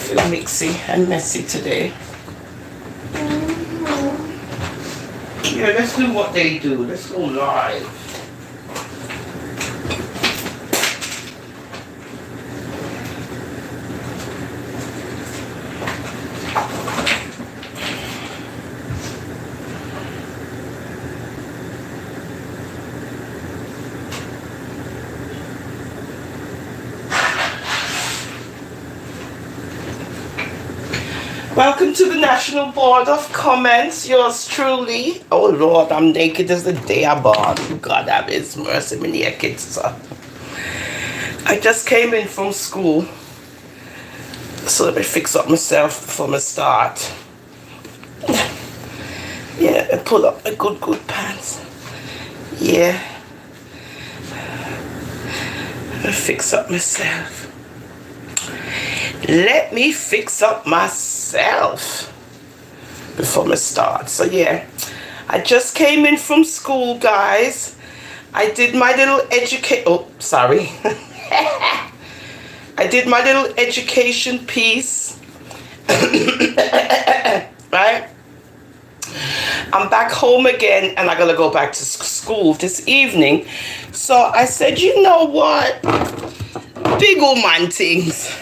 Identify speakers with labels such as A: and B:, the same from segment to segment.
A: feel mixy and messy today. Yeah, let's do what they do. Let's go live. Welcome to the National Board of Comments. Yours truly. Oh Lord, I'm naked as the day I born. God have his mercy, me naked, sir. I just came in from school, so let me fix up myself before I start. Yeah, and pull up my good pants. Yeah. Let me fix up myself. Let me fix up myself before I start. So yeah, I just came in from school, guys. I did my little I did my little education piece. Right? I'm back home again and I gotta go back to school this evening. So I said, you know what? Big old man things.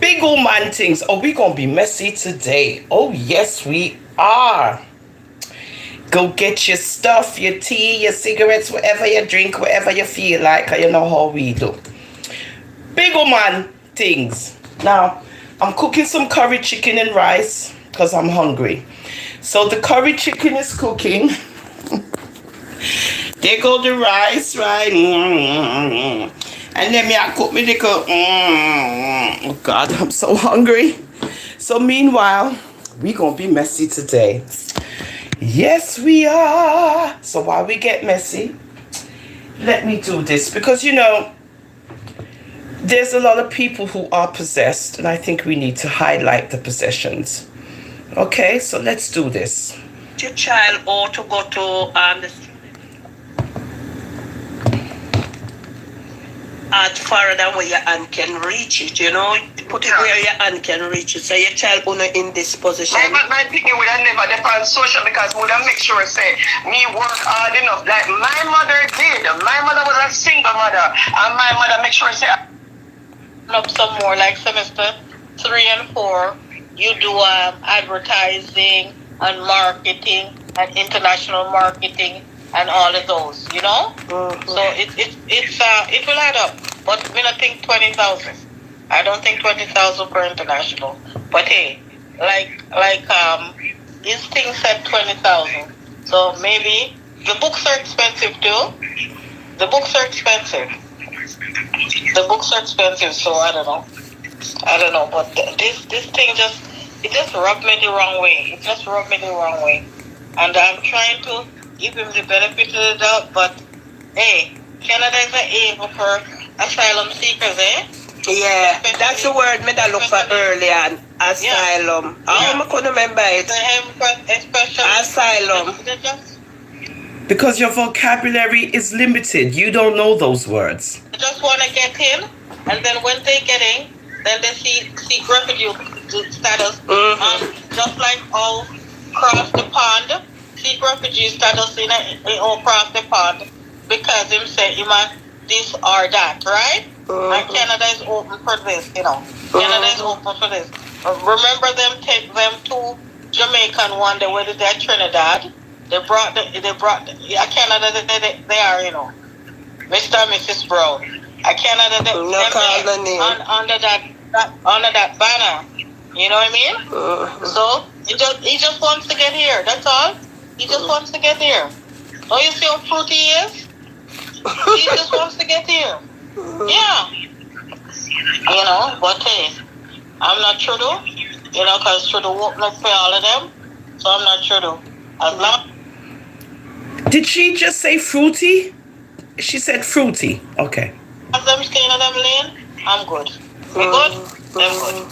A: Big old man things. Oh, we gonna be messy today. Oh, yes, we are. Go get your stuff, your tea, your cigarettes, whatever you drink, whatever you feel like. You know how we do. Big old man things. Now, I'm cooking some curry chicken and rice because I'm hungry. So the curry chicken is cooking. There go the rice, right? And then I cook me little. Oh God, I'm so hungry. So meanwhile, we gonna be messy today. Yes, we are. So while we get messy, let me do this because you know there's a lot of people who are possessed, and I think we need to highlight the possessions. Okay, so let's do this. Your child ought to go to the farther than where your hand can reach it, you know. Put it where your hand can reach it. So your child will not in this position. My picking would have never depend social because would have make sure say me work hard enough. Like my mother did. My mother was a single mother, and my mother make sure say up some more like semester 3 and 4. You do advertising and marketing and international marketing and all of those, you know. So it will add up. But we don't think 20,000. I don't think 20,000 for international. But hey, these things said 20,000. So maybe the books are expensive too. The books are expensive. So I don't know. But this thing just rubbed me the wrong way. It just rubbed me the wrong way. And I'm trying to give him the benefit of the doubt, but hey, Canada is able for asylum seekers, eh? Yeah, especially, that's the word me that look for earlier. Asylum. Yeah. I couldn't remember it. Asylum. Because your vocabulary is limited. You don't know those words. They just want to get in, and then when they get in, then they seek refugee status. Just like all cross the pond. Seek refugee status in all across the pond because him say him a this or that, right? And Canada is open for this, you know. Canada is open for this. Remember them take them to Jamaican one day where they Trinidad. They brought Canada they are, you know. Mr. and Mrs. Brown. Canada they under that banner. You know what I mean? So he just wants to get here, that's all. He just wants to get here. Don't you see how fruity he is? He just wants to get here. Yeah. You know, but hey, I'm not Trudeau. You know, because Trudeau won't look for all of them. So I'm not Trudeau. As long. Did she just say fruity? She said fruity. Okay. As I'm staying in them lane, I'm good. We good? I'm good.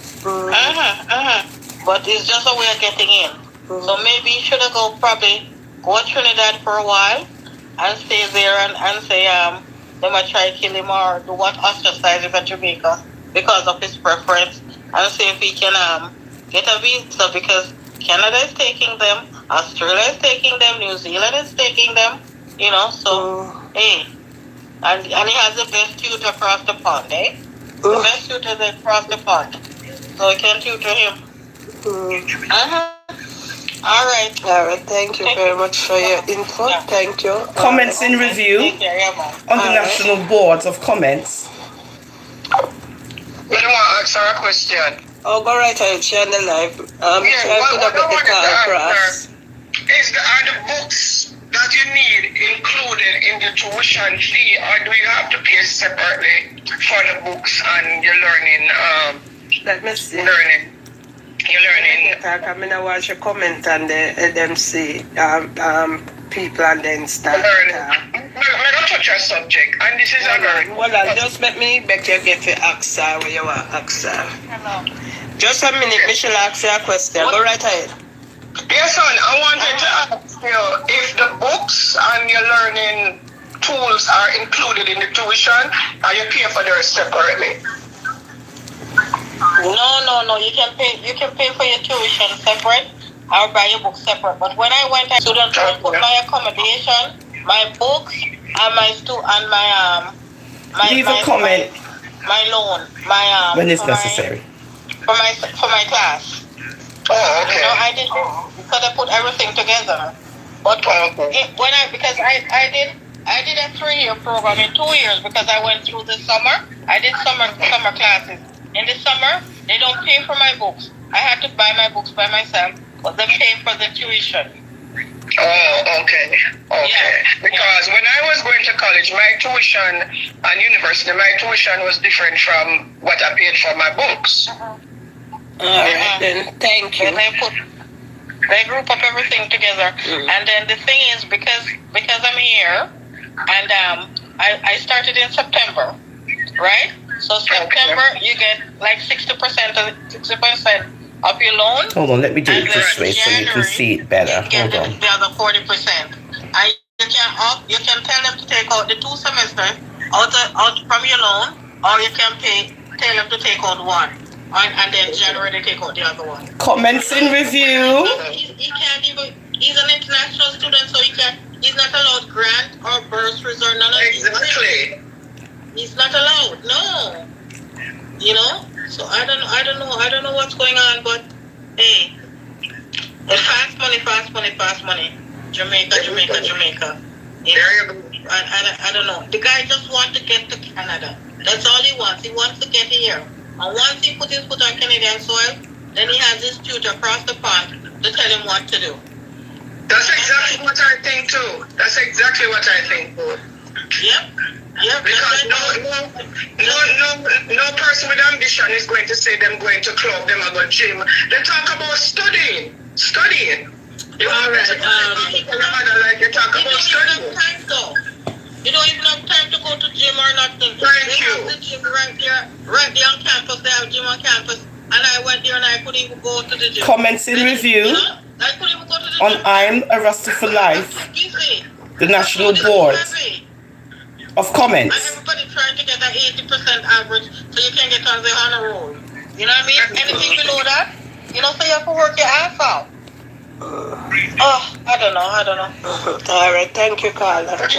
A: But it's just a way of getting in. So maybe you should have probably go to Trinidad for a while and stay there and say they might try to kill him or do what, ostracize him in Jamaica because of his preference, and see if he can get a visa, because Canada is taking them, Australia is taking them, New Zealand is taking them, so hey, and he has the best tutor across the pond, eh? The best tutor is across the pond, so we can tutor him. All right. Thank you very much for your input. Yeah. Thank you.
B: Comments in review on the National Boards of Comments.
C: You want to ask her a question?
A: Oh, go right ahead. She on the live.
C: What are the books that you need included in the tuition fee, or do you have to pay separately for the books and your learning?
A: Let me see.
C: You're learning.
A: I'm gonna watch a comment on them see people and then start.
C: I'm gonna touch a subject, and this is a very.
A: Hold on, just let me bet you get to ask her where you want to ask her. Hello. Just a minute, Michelle ask you a question. Go right ahead.
C: Yes, son. I wanted to ask you if the books and your learning tools are included in the tuition, or you pay for theirs separately.
A: No. You can pay for your tuition separate or buy your books separate. But when I went, I student loan put my accommodation, my books, and my
B: leave a comment.
A: My loan,
B: when it's necessary.
A: For my class.
C: Oh, okay.
A: I did because I put everything together. But when I did a 3-year program in 2 years because I went through the summer. I did summer classes. In the summer, they don't pay for my books. I had to buy my books by myself, but they pay for the tuition.
C: Oh, okay. Yeah. Because when I was going to college, my tuition and university, my tuition was different from what I paid for my books.
A: All right, then thank you. They group up everything together, and then the thing is because I'm here, and I started in September, right? So September you get like 60% of your loan.
B: Hold on, let me do it this way so you can see it better. Hold on.
A: The other 40%. And you can tell them to take out the 2 semesters out from your loan, or you can tell them to take out one. And then January they take out the other one.
B: Comments in review.
A: He can't even. He's an international student, so he's not allowed grant or bursaries or none of these things.
C: Exactly.
A: He's not allowed. No. So I don't know what's going on, but hey, it's fast money. Jamaica. I don't know. The guy just wants to get to Canada. That's all he wants. He wants to get here. And once he put his foot on Canadian soil, then he has his tutor across the pond to tell him what to do.
C: That's exactly what I think too.
A: Yep.
C: Because no person with ambition is going to say them going to club, them are going to gym. They talk about studying. You
A: all right.
C: You talk about studying.
A: You don't even have time to go to gym or nothing.
C: Thank you.
A: Have the gym right there on campus. They have gym on campus, and I went there and I couldn't even go to the gym.
B: Comments in review
A: I couldn't even go to the
B: on
A: gym.
B: I'm a Rasta for Life, the National Boards of Comments.
A: And everybody trying to get that 80% average so you can get on the honor roll. You know what I mean? Anything below that, so you have to work your ass out. I don't know. All right, thank you, Carla.
C: Thanks,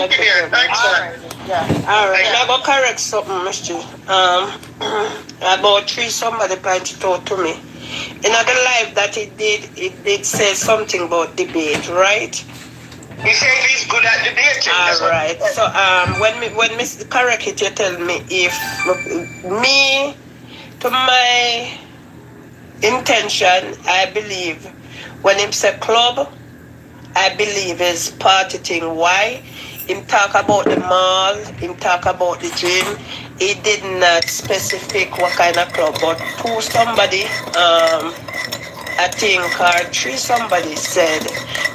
A: All right. Now go correct something, Mr. About 3 somebody pointed out to me. In other life that it did say something about debate, right?
C: He said he's good at debating.
A: All right. So when Miss correct it, you tell me if me to my intention, I believe when him say club, I believe is party thing. Why? Him talk about the mall, him talk about the gym. He did not specific what kind of club, but somebody, I think, or 3 somebody said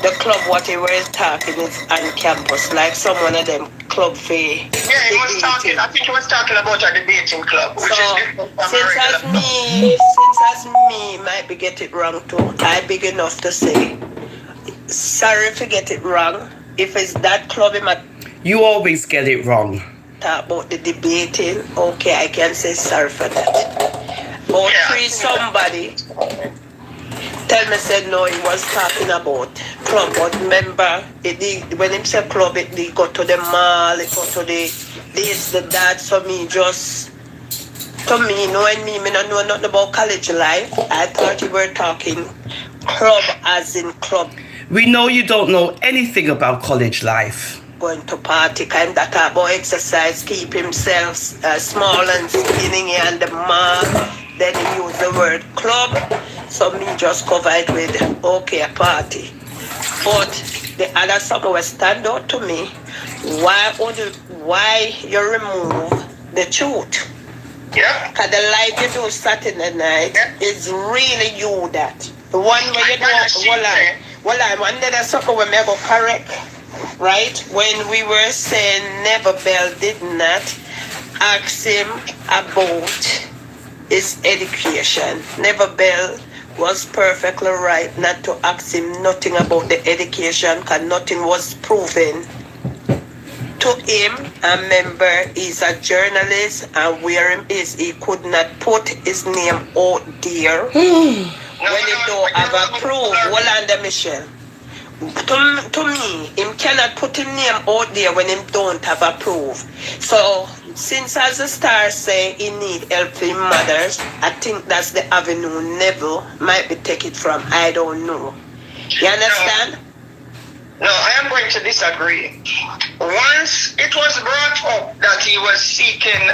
A: the club what he was talking is on campus, like some one of them club fee.
C: Yeah, he was talking. I think he was talking about a debating club, which is different from
A: since as me might be get it wrong too, I big enough to say sorry if you get it wrong. If it's that club,
B: you always get it wrong.
D: talk about the debating, okay, I can say sorry for that. But free somebody tell me said no, he was talking about club, but remember, when him say club, it go to the mall, it go to the this, the that, so me just, to me, knowing me don't know nothing about college life, I thought you were talking club as in club.
B: We know you don't know anything about college life.
D: Going to party, kind that about exercise, keep himself small and skinny and the mall. Then he use the word club, so me just cover it with okay, a party. But the other something will stand out to me. Why you remove the truth?
C: Yeah.
D: Cause the life you do Saturday night is really you that. The one where you do well I'm under the something we may go correct. Right? When we were saying Never Bell did not ask him about his education. Never Bell was perfectly right not to ask him nothing about the education because nothing was proven to him. And remember, he's a journalist, and where him is, he could not put his name out there when he don't have a proof. Hold on the Michelle. To me, him cannot put his name out there when him don't have a proof. So, since as the star say he need help for his mothers, I think that's the avenue Neville might be taken from. I don't know. You understand?
C: No, I am going to disagree. Once it was brought up that he was seeking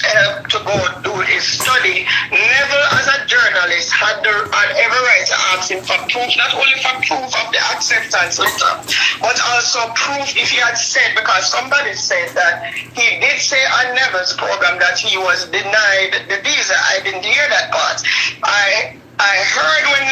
C: help to go do his study, Neville, as a journalist, had every right to ask him for proof, not only for proof of the acceptance letter, but also proof if he had said, because somebody said that he did say on Neville's program that he was denied the visa. I didn't hear that part. I heard when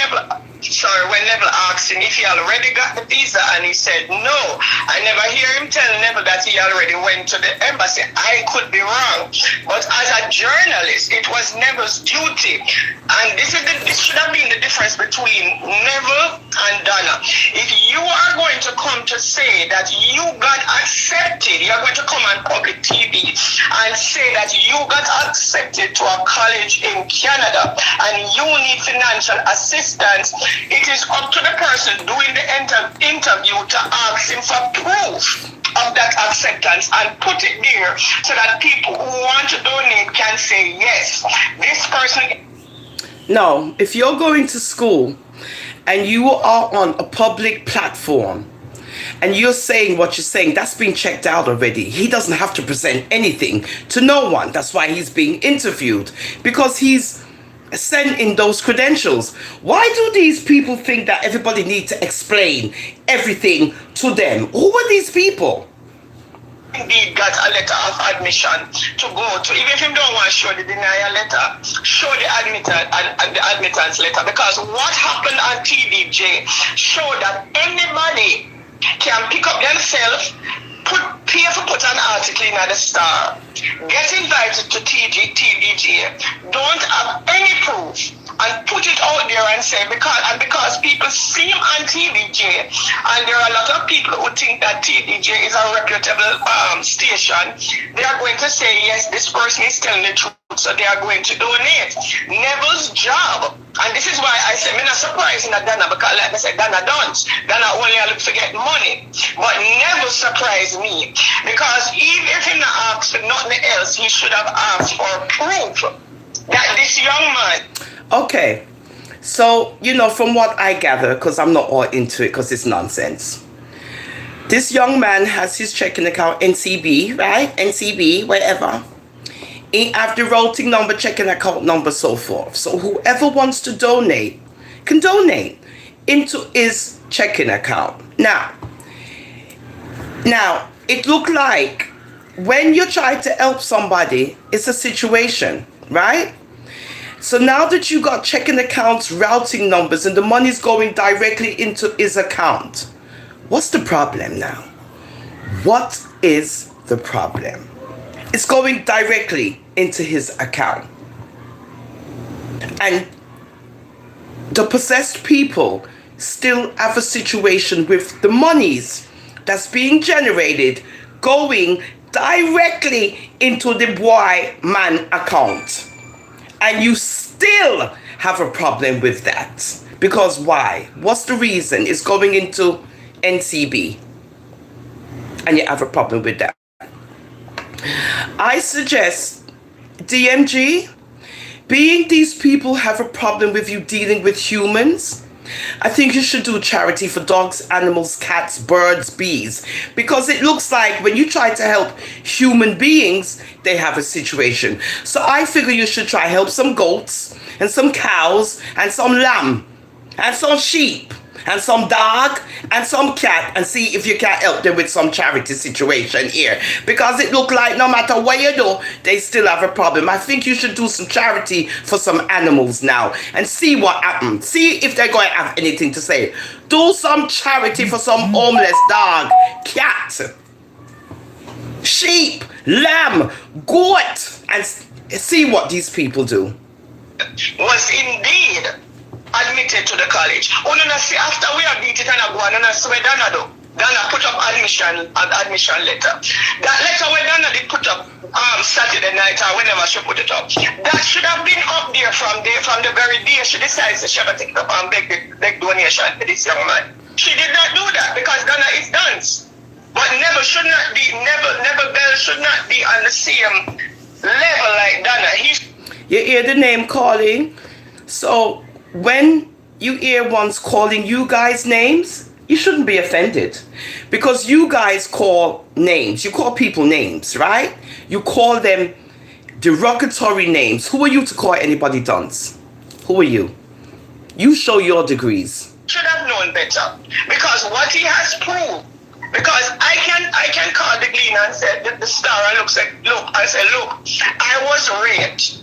C: Neville asked him if he already got the visa, and he said no. I never hear him tell Neville that he already went to the embassy. I could be wrong, but as a journalist, it was Neville's duty, and this should have been the difference between Neville and Donna. If you are going to come to say that you got accepted, you are going to come on public TV and say that you got accepted to a college in Canada and you need financial assistance, it is up to the person doing the interview to ask him for proof of that acceptance and put it there so that people who want to donate can say yes, this person.
B: No, if you're going to school and you are on a public platform and you're saying what you're saying, that's been checked out already. He doesn't have to present anything to no one. That's why he's being interviewed, because he's sent in those credentials. Why do these people think that everybody needs to explain everything to them? Who are these people?
C: Indeed got a letter of admission to go to, even if you don't want to show the denial letter, show the admittance letter, because what happened on TVJ showed that anybody can pick up themselves, pay for put an article in the Star, get invited to TVJ, don't have any proof, and put it out there and say, because people see him on TVJ, and there are a lot of people who think that TVJ is a reputable station, they are going to say, yes, this person is telling the truth, so they are going to donate. Neville's job, and this is why I say, I'm not surprised in Dana, because like I said, Dana don't. Dana only look to get money. But Neville surprised me, because even if he not asked for nothing else, he should have asked for proof that this young man.
B: Okay, so, you know, from what I gather, because I'm not all into it, because it's nonsense. This young man has his checking account, NCB, right? NCB, whatever. He have the routing number, checking account number, so forth. So whoever wants to donate can donate into his checking account. Now, it look like when you try to help somebody, it's a situation, right? So now that you got checking accounts, routing numbers, and the money's going directly into his account, what's the problem now? What is the problem? It's going directly into his account. And the possessed people still have a situation with the monies that's being generated going directly into the boy man account. And you still have a problem with that. Because why? What's the reason? It's going into NCB. And you have a problem with that. I suggest, DMG, being these people have a problem with you dealing with humans, I think you should do charity for dogs, animals, cats, birds, bees. Because it looks like when you try to help human beings, they have a situation. So I figure you should try help some goats, and some cows, and some lamb, and some sheep, and some dog, and some cat, and see if you can help them with some charity situation here. Because it look like no matter what you do, they still have a problem. I think you should do some charity for some animals now, and see what happens. See if they're going to have anything to say. Do some charity for some homeless dog, cat, sheep, lamb, goat, and see what these people do.
C: Was indeed admitted to the college. Unana see after we have beat it and go on and swear Dana do. Dana put up admission letter. That letter when Dana did put up Saturday night or whenever she put it up, that should have been up there from the very day she decides she have to take it up and beg donation to this young man. She did not do that because Dana is dance. But Neville should not be Bell should not be on the same level like Dana.
B: You hear the name calling. So when you hear ones calling you guys names, you shouldn't be offended. Because you guys call names. You call people names, right? You call them derogatory names. Who are you to call anybody dunce? Who are you? You show your degrees.
C: Should have known better. Because what he has proved, because I can call the Gleaner and say the star and look, I was raped.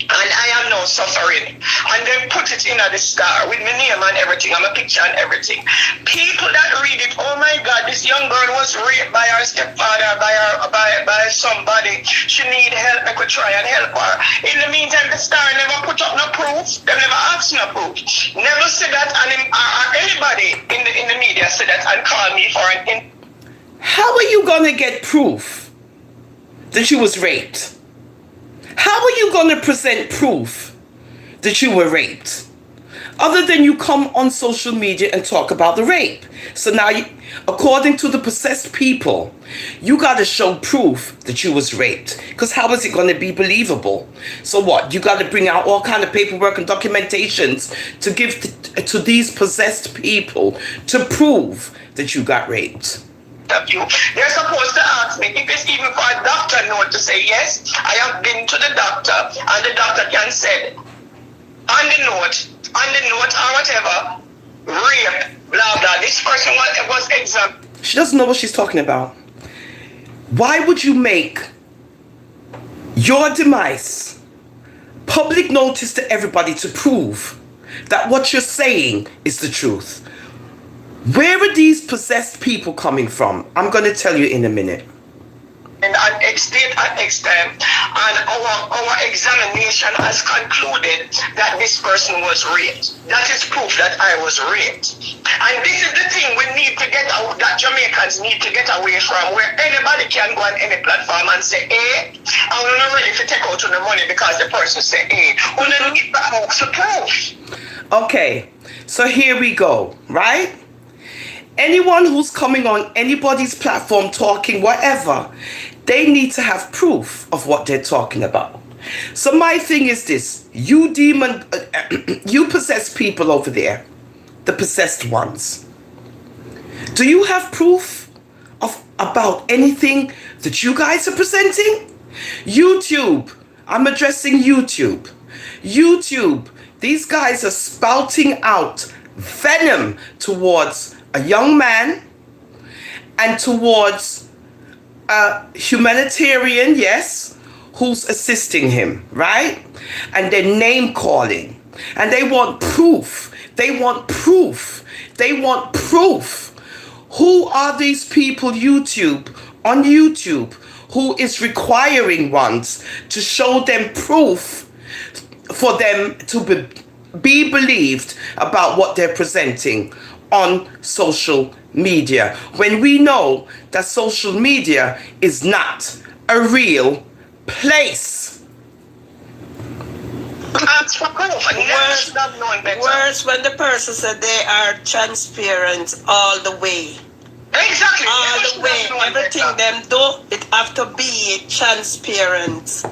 C: And I am now suffering. And then put it in at the star with my name and everything, and my picture and everything. People that read it, oh my God, this young girl was raped by her stepfather, by somebody. She need help, I could try and help her. In the meantime, the star never put up no proof. They never asked no proof. Never said that, and anybody in the media said that and called me for an
B: How are you gonna get proof that you was raped? How are you going to present proof that you were raped? Other than you come on social media and talk about the rape. So now, according to the possessed people, you got to show proof that you was raped. Because how is it going to be believable? So what? You got to bring out all kind of paperwork and documentations to give to these possessed people to prove that you got raped.
C: Of you. They're supposed to ask me if it's even for a doctor note to say, yes, I have been to the doctor, and the doctor can say, on the note or whatever, rape, blah, blah. This person was examined.
B: She doesn't know what she's talking about. Why would you make your demise public notice to everybody to prove that what you're saying is the truth? Where are these possessed people coming from? I'm going to tell you in a minute.
C: And extent, and our examination has concluded that this person was raped. That is proof that I was raped. And this is the thing we need to get out, that Jamaicans need to get away from, where anybody can go on any platform and say, I'm not ready to take out the money because the person said, we don't need that to proof.
B: Okay, so here we go, right? Anyone who's coming on anybody's platform talking whatever, they need to have proof of what they're talking about. So my thing is this, you demon, you possessed people over there, the possessed ones. Do you have proof about anything that you guys are presenting? YouTube, I'm addressing YouTube. YouTube, these guys are spouting out venom towards a young man and towards a humanitarian, yes, who's assisting him, right? And they're name calling. And they want proof. They want proof. They want proof. Who are these people on YouTube who is requiring ones to show them proof for them to be believed about what they're presenting on social media when we know that social media is not a real place?
C: Ask for proof.
D: Worse when the person said they are transparent all the way.
C: Exactly.
D: All the way. Everything them do, it have to be transparent.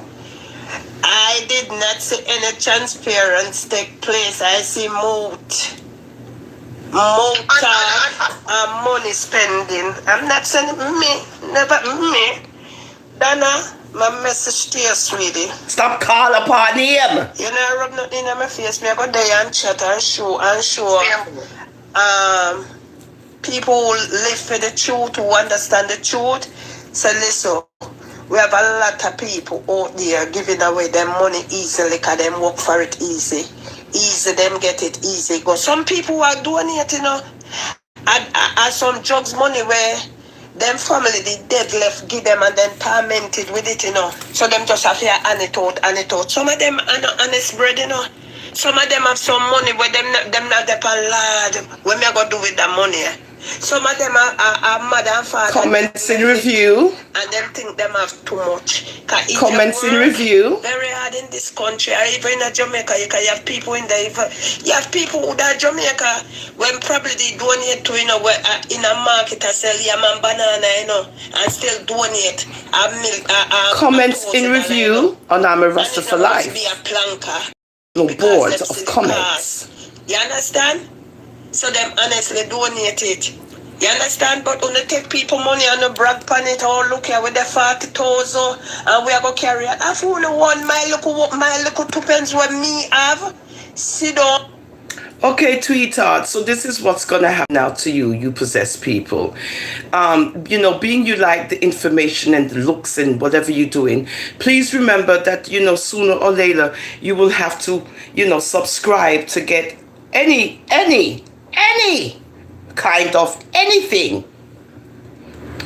D: I did not see any transparency take place. I see moat talk and money spending. I'm not saying me, never me. Donna, my message to you, sweetie.
B: Stop calling upon him.
D: You know, I rub nothing in my face. Me I go there and chat and show people who live for the truth, who understand the truth. So listen, we have a lot of people out there giving away their money easily because them work for it easy. Easy, them get it easy. Go. Some people are donating, you know, and some drugs money where them family, the dead left, give them and then tormented with it, you know. So them just have here and it out. Some of them are not honest bread, you know. Some of them have some money where them not depend lad. What me I go do with that money? Some of them are mother and father.
B: Comments in review.
D: And them think them have too much.
B: Comments in review.
D: Very hard in this country. Or even in Jamaica, you have people in there. You have people who are Jamaica when probably they donate to, you know, where, in a market and sell yam and banana, you know, and still donate milk.
B: Comments in review on I'm a Rasta for Life.
D: Be a planker.
B: No board of comments.
D: You understand? So them honestly donate it. You understand? But when they take people money and they brag upon it, oh look here with the 40,000 and we are going to carry it. I've only one my little two pence what me have. Sit down.
B: Okay, tweetard. So this is what's gonna happen now to you, you possessed people. You know, being you like the information and the looks and whatever you're doing, please remember that, you know, sooner or later you will have to, you know, subscribe to get any kind of anything.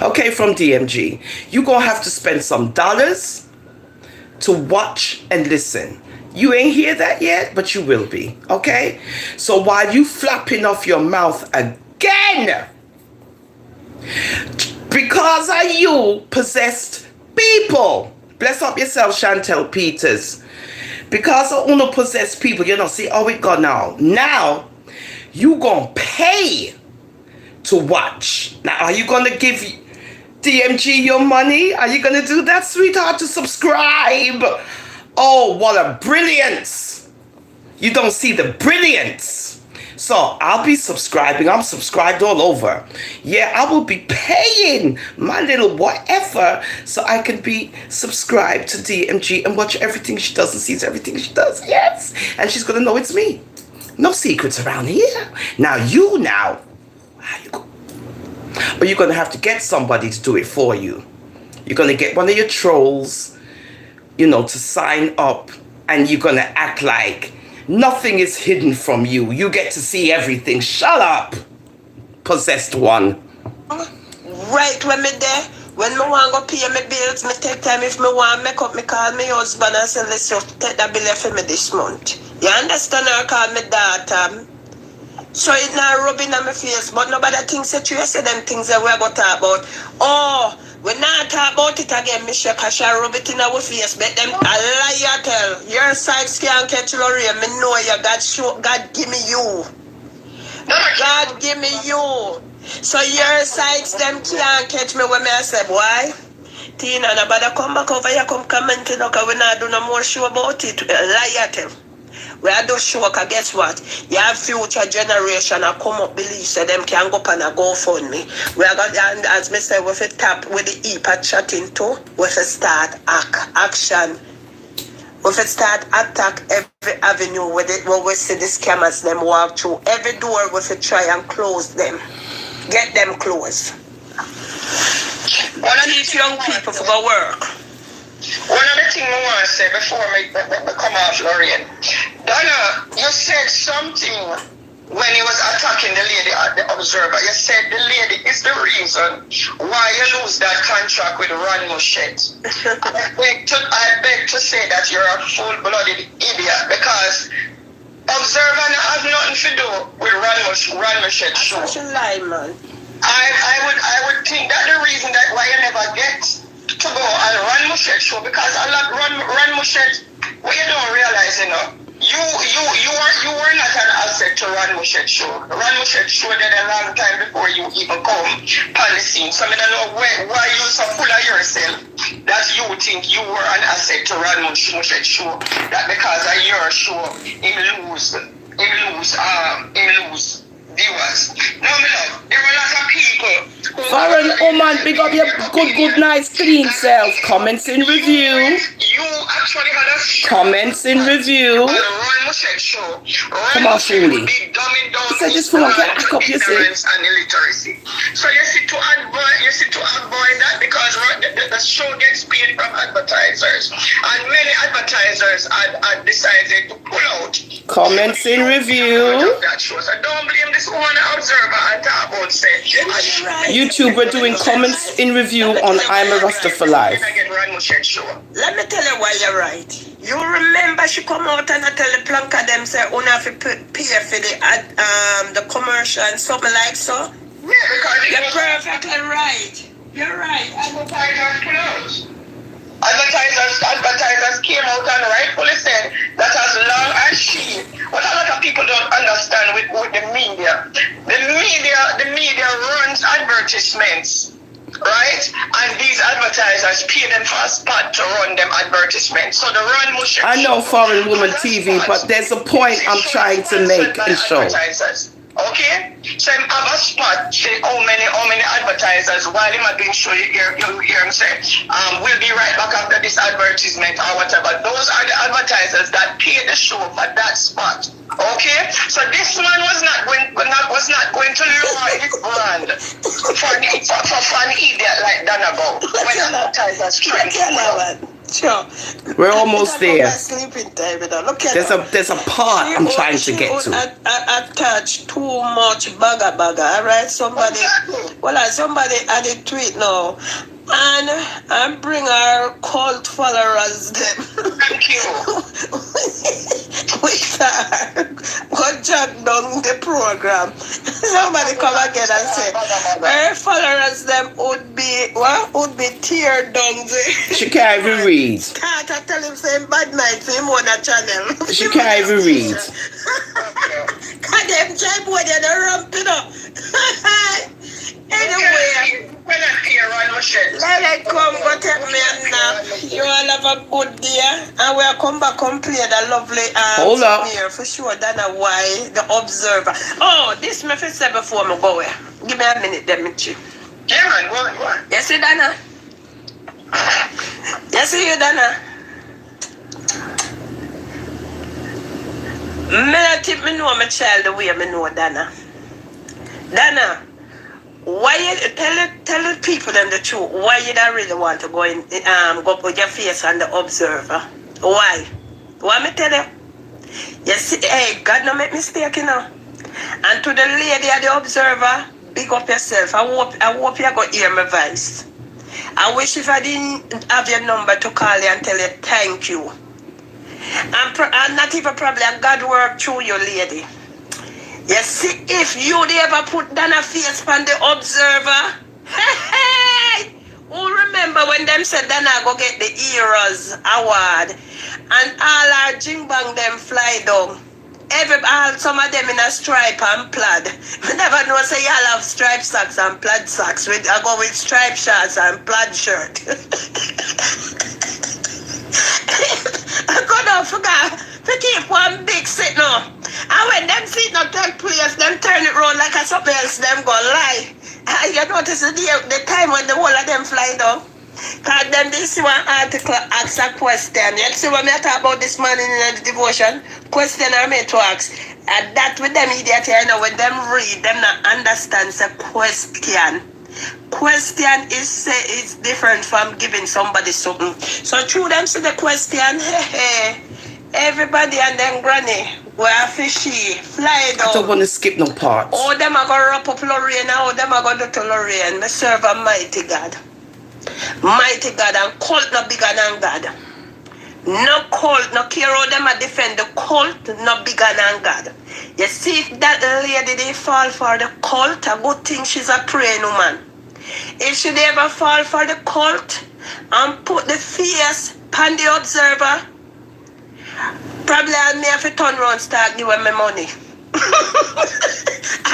B: Okay, from DMG. You're gonna have to spend some dollars to watch and listen. You ain't hear that yet, but you will be, okay? So while you flapping off your mouth again, because of you possessed people, bless up yourself, Chantel Peters, because of uno possessed people, you know, see how it go now. Now, you gonna pay to watch. Now, are you gonna give DMG your money? Are you gonna do that, sweetheart, to subscribe? Oh, what a brilliance. You don't see the brilliance. So I'll be subscribing. I'm subscribed all over. Yeah, I will be paying my little whatever so I can be subscribed to DMG and watch everything she does and sees everything she does. Yes. And she's going to know it's me. No secrets around here. Now, how you go? Or you're going to have to get somebody to do it for you. You're going to get one of your trolls, you know, to sign up, and you're gonna act like nothing is hidden from you. You get to see everything. Shut up, possessed one.
D: Right when me there, when me want go pay me bills, me take time. If me want make up, me call me husband and say, let's just take that bill for me this month. You understand? I call me daughter. So it's not rubbing on my face, but nobody thinks that you say them things that we're going to talk about. Oh, we're not talk about it again, Michelle, because she rub it in our face. But them a liar tell. Your sides can't catch Lorraine. Me know you. God give me you. God give me you. So your sides them can't catch me when I say, why? Tina, nobody come back over here, come comment, because we not do no more show about it. Liar tell. We are just show, because guess what? You have future generation that come up believe so them can go up and go fund me. We are going to, as me say, with a tap with the e-pad chatting too, with a start action. With a start attack every avenue with it, where we see the scammers them walk through. Every door with a try and close them. Get them closed. One of these young people for go work.
C: One of the things I want to say before me come off, Lorraine. Donna, you said something when he was attacking the lady at the Observer. You said the lady is the reason why you lose that contract with Ron Mushet. I beg to say that you're a full-blooded idiot, because Observer have nothing to do with Run Machete show.
D: Such a lie, man.
C: I would think that the reason that why you never get to go and Run Machete show, because a lot Run Machete, what you don't realize, you know, you were not an asset to Run Machete show. Run Machete show did a long time before you even come on the scene. So I don't know why you're so full of yourself that you think you were an asset to Run Machete show. That because of your show, him lose viewers. No, me love. There were a lot of people.
B: Foreign Ooman, big up your good, nice, clean self. Comments in review.
C: You actually had a show.
B: Comments in review.
C: Show.
B: Come on, Shuli.
C: He
B: said this fool can hack up your
C: ignorance and illiteracy. So you see to avoid that, because the show gets paid from advertisers, and many advertisers had decided to pull out.
B: Comments in review.
C: That show. So don't blame this one observer and talk about say.
B: YouTube, we're doing comments in review on I'm a Rasta for Life.
C: Let
D: me tell you why you're right. You remember she come out and I tell the planka them say una have to pay for the commercial and something like so?
C: Yeah, because
D: you're perfectly right. You're right.
C: Advertisers came out and rightfully said that as long as what a lot of people don't understand with the media runs advertisements, right? And these advertisers pay them for a spot to run them advertisements. So the run motion.
B: I know Foreign Woman TV, but there's a point I'm trying to make and show.
C: Okay? So I have a spot, say how many advertisers, while him are doing show, you hear him say, we'll be right back after this advertisement or whatever. Those are the advertisers that pay the show for that spot. Okay? So this man was not going to lower his brand for an idiot like Danabo when advertisers trying to.
D: Sure.
B: We're almost there.
D: Sleeping time, look at
B: there's a part I'm trying to get to.
D: Attach too much bagger, alright? Somebody added to it now. And bring our cult followers them.
C: Thank you.
D: With go jack down the program. Somebody come again and say our followers them would be tear down.
B: She can't even read.
D: Can't I tell him saying bad night for him on a channel.
B: She can't even read.
D: God them try boy they ramp it up. Anyway, let it come, go take me a nap. You all have a good day. And we'll come back and play the lovely
B: hold up
D: here for sure. That's why the observer. Oh, this me fi say before me go away. Give me a minute, then me check.
C: Yeah, man, go on.
D: You see, Dana? You see you, Dana? Me not think me know my child the way me know Dana. Dana. Why you tell the people them the truth? Why you don't really want to go put your face on the observer? Why? Why me tell you? You see, hey, God no make mistake, you know. And to the lady at the observer, big up yourself. I hope you go hear my voice. I wish if I didn't have your number to call you and tell you thank you. And not even probably God work through you, lady. You see, if you ever put down a face on the observer, hey, who remember when them said Dana go get the Heroes Award and all our jingbang them fly down. Some of them in a stripe and plaid. We never know say y'all have striped socks and plaid socks. I go with striped shorts and plaid shirt. I could forgot to keep one big sit now. And when them sit now take place, them turn it round like a something else, them go lie. And you notice the time when the whole of them fly down. Because them this one article asks a question. You see what I talk about this morning in the devotion? Question are made to ask. And that with them idiot here, you know, when them read, them not understand the question. Question is different from giving somebody something. So through them see the question, hey, everybody and them granny, where fishy, fly down.
B: I don't want to skip no parts.
D: Oh, them are going to wrap up Lorraine, oh, them are going to do to Lorraine. Me serve a mighty God. Mighty God, and cult no bigger than God. No cult, no care how them a defend the cult, no bigger than God. You see, if that lady they fall for the cult, a good thing she's a praying woman. If she ever fall for the cult and put the face on the observer, probably I'll me have to turn around start giving me money.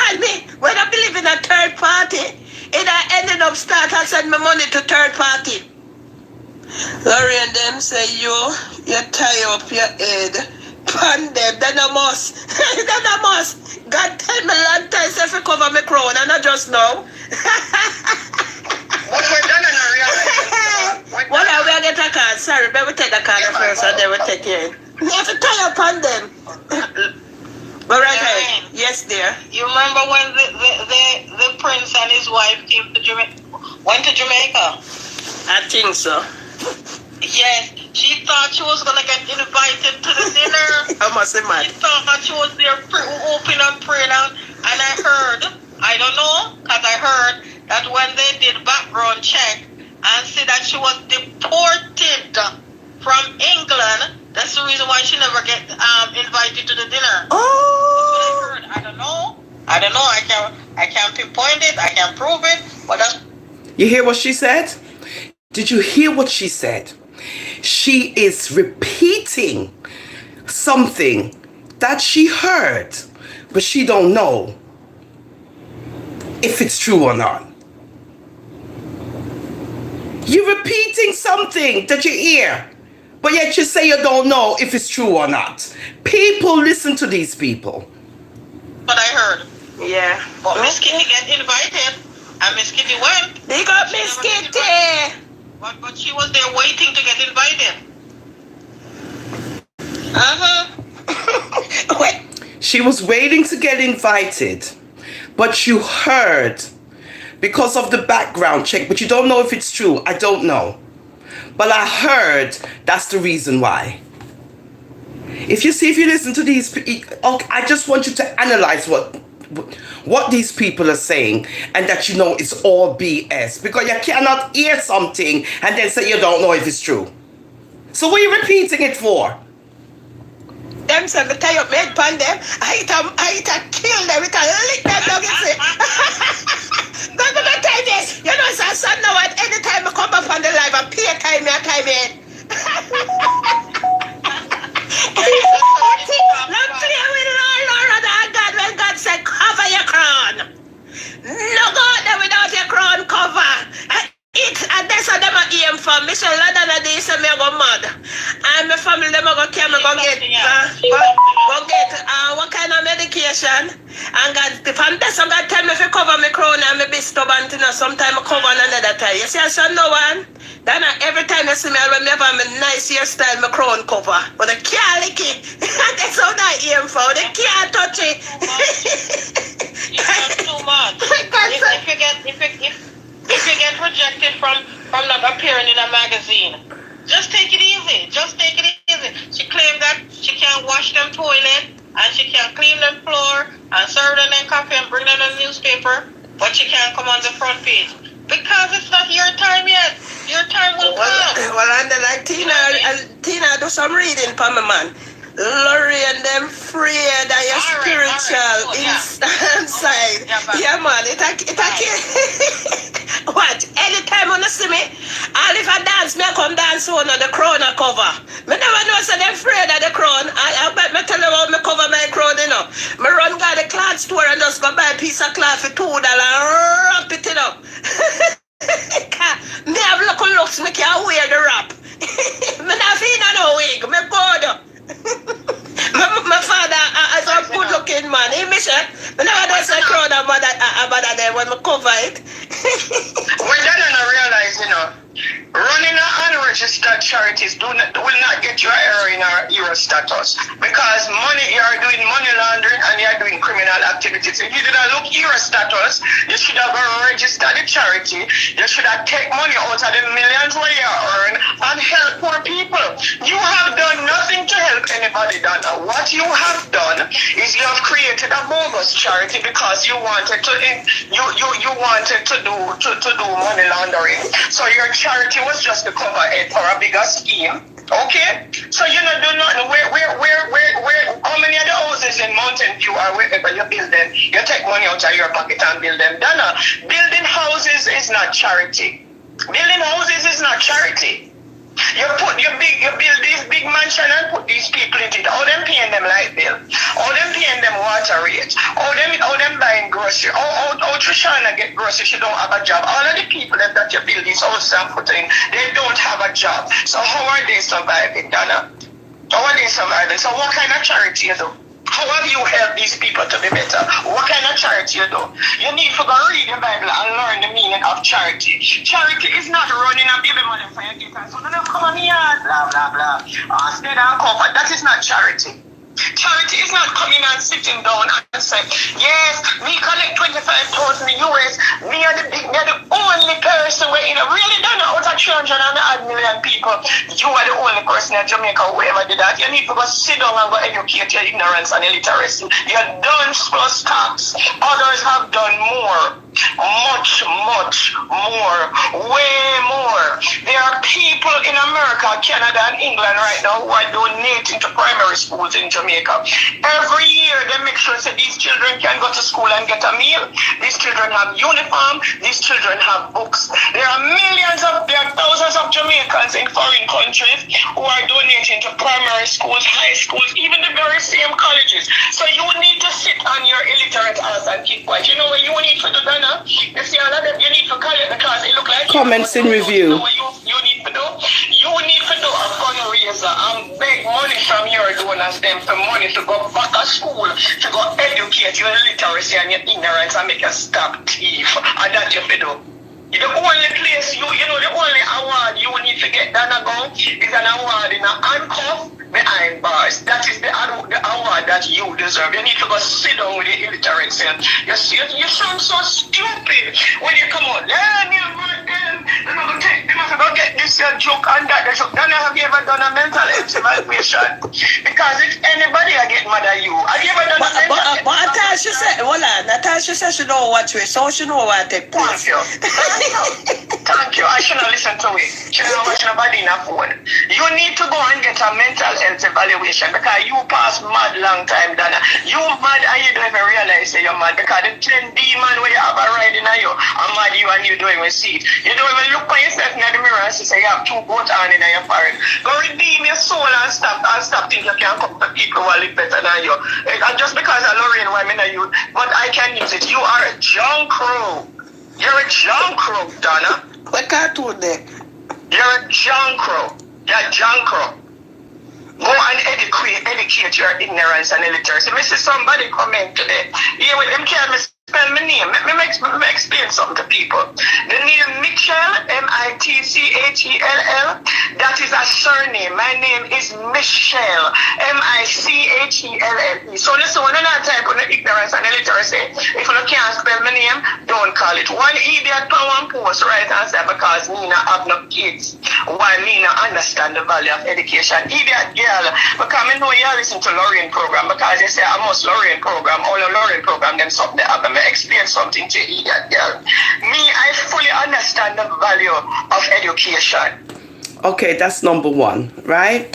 D: And me, when I believe in a third party, it I ended up start and send my money to third party. Laurie and them say you tie up your head. Pan them, then I must. Then I must. God tell me long time if you cover my crown and I just know.
C: What we're done in a real life.
D: Well, I will get a card. Sorry, but we take the card first and then we take you in. You have to tie up on them. But right here. Yes, dear.
A: You remember when the prince and his wife came to went to Jamaica?
D: I think so.
A: Yes, she thought she was gonna get invited to the dinner.
D: I must say, man.
A: She thought she was there open and praying out. And I don't know, because I heard that when they did background check and see that she was deported from England, that's the reason why she never get invited to the dinner.
D: Oh.
A: I don't know. I can't pinpoint it. I can't prove it. But that's...
B: You hear what she said? Did you hear what she said? She is repeating something that she heard, but she don't know if it's true or not. You're repeating something that you hear, but yet you say you don't know if it's true or not. People listen to these people.
A: What I heard.
D: Yeah.
A: But Miss Kitty get invited, and Miss Kitty went.
D: They got Miss Kitty.
A: But she was there waiting to get invited.
B: She was waiting to get invited, but you heard because of the background check, but you don't know if it's true. I don't know. But I heard that's the reason why. If you listen to these, I just want you to analyze what these people are saying, and that you know it's all BS, because you cannot hear something and then say you don't know if it's true. So what are you repeating it for?
D: Them say me tie up my head pan them. I kill them. I lick them down. Go to the time this. You know, so now at any time I come up on the live and pay time in. Not play with it all, Lord God, when God said cover your crown. No God there without your crown cover. And that's how them are aim for. Me say London and they say me go mad. And my family them go come go get what kind of medication. And God, if I'm that's God tell me if you cover my crown and me be stubborn to know sometime I cover another time. You see I said no one. Then every time you see me I remember my nice hairstyle my crown cover. But I can't lick it. That's how I aim for. They can't touch it.
A: It's not too much. If you get rejected from not appearing in a magazine, just take it easy. She claimed that she can't wash them toilet and she can't clean them floor and serve them in coffee and bring them in the newspaper, but she can't come on the front page because it's not your time yet. Your time will come.
D: Well, and like Tina do some reading for me, man. Laurie and them free that you're spiritual inside. Yeah, man. It what? Anytime when you see me, all if I dance, me I come dance on the crown I cover. Me never know so them afraid of the crown. I bet me tell you how me cover my crown, you know. Me run by the cloth store and just go buy a piece of cloth for $2 and wrap it up. Me have local looks, me can't wear the wrap. Me not feel no wig, me good. My father is a good looking man. He miss it. But never does a crown about that there when I cover it.
C: We're done and I realize, running an unregistered charities will not get you in your status, because you're doing money laundering and you're doing criminal activities. If you didn't look your status, you should have registered the charity. You should have taken money out of the millions where you earn and help poor people. You have done nothing to help anybody, Donna. What you have done is you have created a bogus charity because you wanted to do money laundering. So your charity was just to cover it for a bigger scheme. Okay? Mountain View or wherever you build them, you take money out of your pocket and build them. Donna, building houses is not charity. Building houses is not charity. You build this big mansion and put these people into it. All them paying them light bill. All them paying them water rate. All them buying grocery. All Trishana get grocery, she don't have a job. All of the people that you build these houses and put in, they don't have a job. So how are they surviving, Donna? How are they surviving? So what kind of charity you do? How have you helped these people to be better? What kind of charity you do? You need to go read the Bible and learn the meaning of charity. Charity is not running a baby money for your kids. So no, come on here, blah, blah, blah. Stay down, comfort. That is not charity. Charity is not coming and sitting down and saying, yes, me collect 25,000 US. Me are the only person where really done out of 300 million people. You are the only person in Jamaica who ever did that. You need to go sit down and go educate your ignorance and illiteracy. You're done plus tax. Others have done more. Much more. Way more. There are people in America, Canada, and England right now who are donating to primary schools in Jamaica. Every year they make sure that these children can go to school and get a meal. These children have uniform. These children have books. There are thousands of Jamaicans in foreign countries who are donating to primary schools, high schools, even the very same colleges. So you need to sit on your illiterate ass and keep quiet. You know what you need to do, Donna? You see all of them, you need to call it because it look like
B: Comments in review.
C: You know what you need to do? You need to do a fundraiser and beg money from your donors them for money to go back to school, to go educate your literacy and your ignorance and make you stop thief. And that you have to do. The only place the only award you need to get done ago is an award in a handcuff behind bars. That is the award that you deserve. You need to go sit down with the illiterates. You see, you sound so stupid when you come out. They're not going to get this joke and that joke. Then have you ever done a mental health evaluation? Because if anybody I get mad at you, have you ever done a mental health evaluation?
D: But Natasha said she don't watch it, so she know what take place.
C: Thank you. I shouldn't listen to it. She don't watch nobody in a phone. You need to go and get a mental health evaluation because you pass mad long time, Donna. You mad and you don't even realize that you're mad because the 10 demon where you have a ride in you, I'm mad you and you don't even see it. You don't even look at yourself in the mirror and say you have 2 goats on in your forehead. Go redeem your soul and stop thinking you can come to people who live better than you. And just because I'm Lorraine, why I'm in you, but I can use it. You are a junk crow. You're a junk crow, Donna.
D: What cartoon there?
C: You're a junk crow. You're a junk crow. Go and educate your ignorance and illiteracy. I see somebody comment today. Yeah, with them can't spell my name. Let me explain something to people. The name Mitchell, Michell, that is a surname. My name is Michelle, Michelle. So listen, when I'm not typing the ignorance and illiteracy, if you can't spell my name, don't call it. One idiot on one post right answer because me not have no kids. Why me not understand the value of education? Idiot girl, because I know you listen to Lorraine program because you say I must Lorraine program, all the Lorraine program, then something happen. Let me explain something to you, idiot girl. Me, I fully understand the value of education.
B: Okay, that's number 1, right?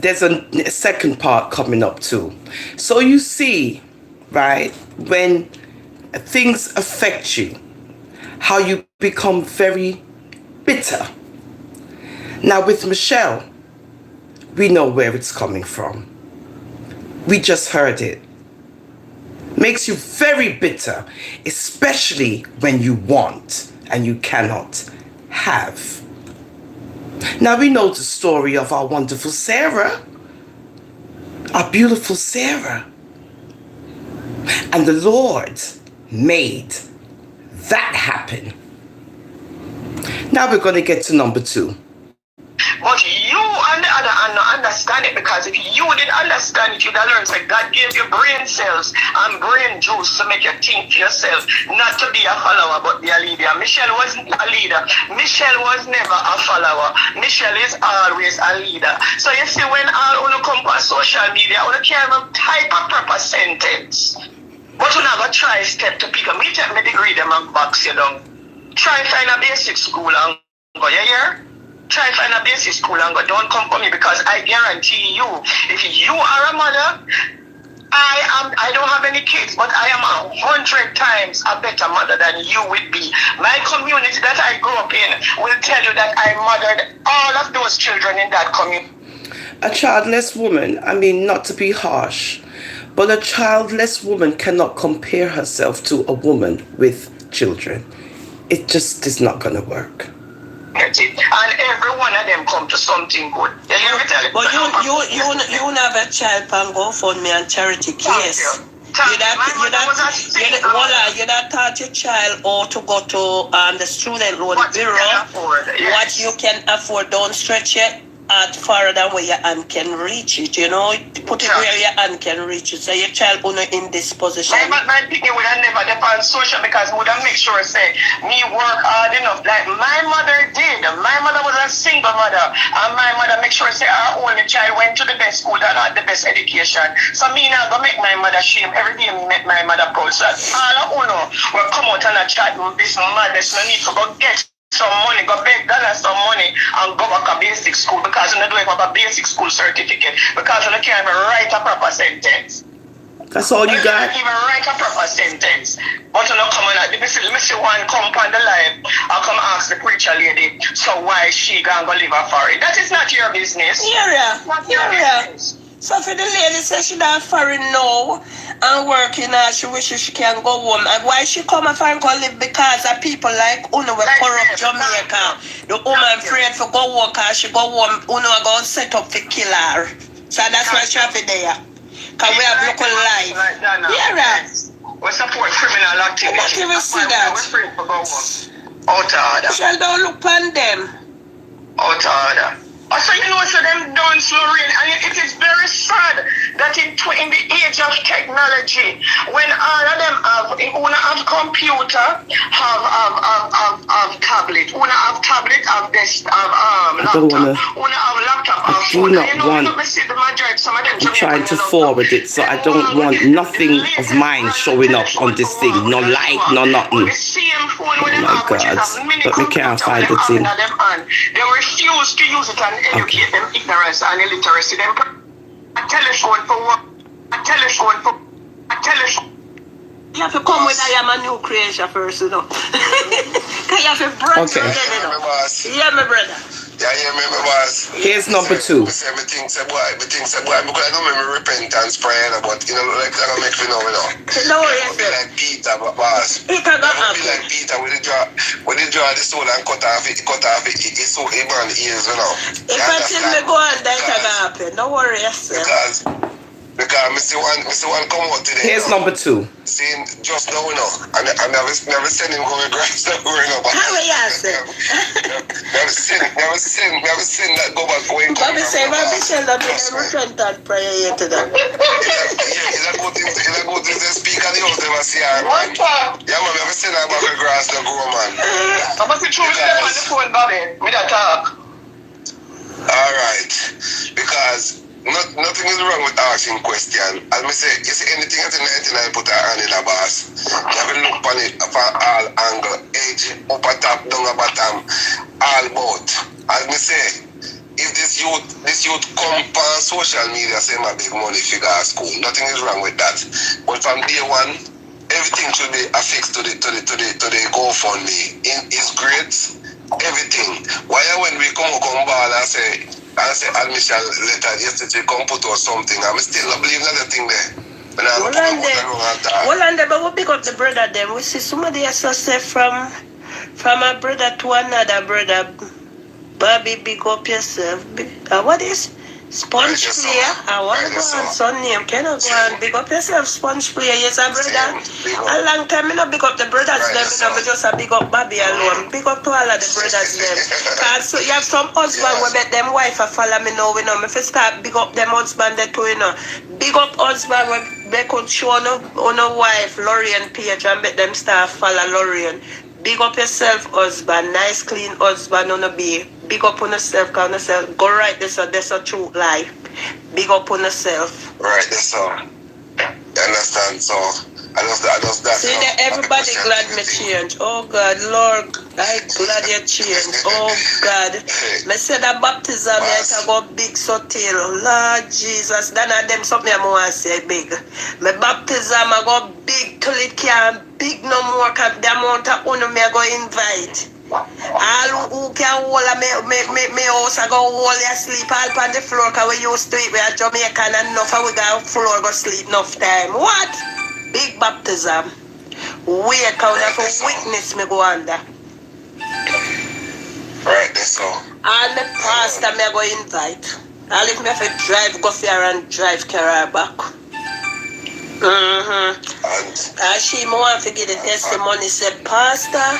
B: There's a second part coming up too. So you see, right, when things affect you, how you become very bitter. Now with Michelle, we know where it's coming from. We just heard it. Makes you very bitter, especially when you want and you cannot have. Now we know the story of our wonderful Sarah, our beautiful Sarah. And the Lord made that happen. Now we're going to get to number 2.
C: But you on the other hand not understand it because if you did understand it, you'd have learned that God gave you brain cells and brain juice to make you think for yourself, not to be a follower but be a leader. Michelle wasn't a leader. Michelle was never a follower. Michelle is always a leader. So you see when all you come on social media, you can't even type a proper sentence. But you never try step to pick up. Me take my degree them and box you down. Try find a basic school and go, you hear? Try find a basic school and go, don't come for me because I guarantee you, if you are a mother I don't have any kids, but I am 100 times a better mother than you would be. My community that I grew up in will tell you that I mothered all of those children in that community.
B: A childless woman, I mean, not to be harsh, but a childless woman cannot compare herself to a woman with children. It just is not going to work.
C: And every one of them come to something good. But
D: you have a child can go for me and charity case. You not taught your child or to go to the student loan bureau. What you can afford, don't stretch it out farther than where your hand can reach it, you know. Put it where your hand can reach it. So your child will not in this position.
C: My picking would have never depend on social because would have make sure say me work hard enough. Like my mother did. My mother was a single mother. And my mother make sure say her only child went to the best school and had the best education. So me now go make my mother shame. Every day me make my mother proud. So all of you know will come out and a chat this madness. No need to go get some money, go beg Ghana some money and go back to basic school because you don't have a basic school certificate because you can't even write a proper sentence.
B: That's all you got?
C: You can't even write a proper sentence. But you know, come on, let me see one come on the live. I'll come ask the preacher lady, so why she gonna go live a foreign? That is not your business.
D: Yeah.
C: Business.
D: So for the lady says she not foreign now and working now, she wishes she can go home. And why she come and find go live? Because of people like Uno will corrupt Jamaica. The woman afraid for go work and she go home, Uno go set up to kill her. So that's why she have it there. Because we have local life. Yeah.
C: We support criminal activity.
D: But you will see that.
C: We're afraid for go home. Out of order.
D: She don't look on them.
C: Out of order. So you know, so them done so real, and it is very sad that in the age of technology, when all of them have computer, have tablet, have tablet, have laptop, have laptop, have phone.
B: I'm trying to forward it, so I don't want nothing of mine showing up on this thing. No like, no nothing. Oh my God, but we can't find the thing.
C: They refuse to use it and educate them ignorance and illiteracy. Them a telephone for what? A telephone. You have to come when I am a new creation first, you know. Because you have to branch again, you know. Yeah, my brother. Yeah, remember, boss.
B: Here's number 2.
C: I say, everything say boy, because I don't remember repentance prayer, but you know, like that make me know, you know.
D: No,
C: be like Peter, boss.
D: It can go
C: be like Peter when they draw the soul and cut off it, it's so even ears, you know.
D: If I tell me go on, that can happen. Don't worry, yes,
C: Because Mr. One come out today.
B: Here's number 2.
C: Seeing just now, you know, and I never seen him go with grass everywhere, you know.
D: How are you, sir?
C: Never seen that go back going.
D: Bobby say that we never sent that prayer yet to them.
C: Yeah, go to the speaker, the house never see her, man. Yeah, man, never seen her back with grass to grow, man. I'm going to choose them on the phone, Bobby, with a talk. Alright, because nothing is wrong with asking question. As me say, you see anything at the 99 put her hand in a boss. You have to look on it from all angle, edge, upper top, down a bottom, all about. As me say, if this youth come on social media say my big money figure at school, nothing is wrong with that. But from day one, everything should be affixed to the GoFundMe. In his grades, everything. Why when we come ball and say admission letter yesterday come put or something, I'm still not believing that thing there.
D: Well, and but we pick up the brother then. We see somebody else say from a brother to another brother. Bobby, big up yourself. What is Sponge player? I want to go on son name. Can I go and big up yourself, Sponge player? Yes, a brother. A long time, I not big up the brothers them, but just a big up Bobby alone. Big up to all of the brothers them. Cause so you have some husband who bet them wife a follow me now, you know. If you start big up them husband there too, you know. Big up husband where they could show on a wife, Lorian page, and bet them start follow Lorian. Big up yourself, husband. Nice, clean husband on a be. Big up on yourself, cause yourself. Go right, that's a true life. Big up on yourself.
C: Right, that's all. You understand? So,
D: See that everybody glad me change. Oh God, Lord, I glad you change. Oh God. Me say that baptism yet I go big so till. Lord Jesus. Then I them something I want to say big. My baptism I go big till it can't big no more. Cause the amount of uno me I go invite. All who can hold me house I go hold you sleep all on the floor cause we used to it. We are Jamaican and enough and we got floor go sleep enough time. What? Big baptism. Wait, count for witness me go under.
C: Right, that's all.
D: All the pastor me go invite. All if me have to drive go here and drive carry back. And she want to give the testimony say, Pastor,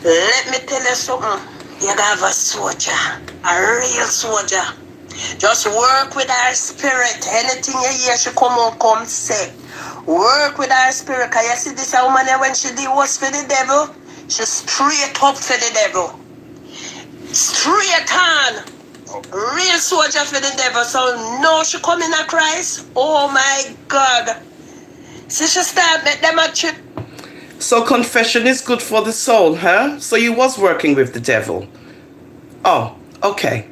D: let me tell you something. You gotta have a soldier, a real soldier. Just work with our spirit. Anything you hear she come on, come say. Work with our spirit. Cause you see this woman when she did was for the devil, she straight up for the devil. Straight on. Real soldier for the devil. So now she come in a Christ. Oh my God. So she start make them a trip.
B: So confession is good for the soul, huh? So you was working with the devil. Oh, okay.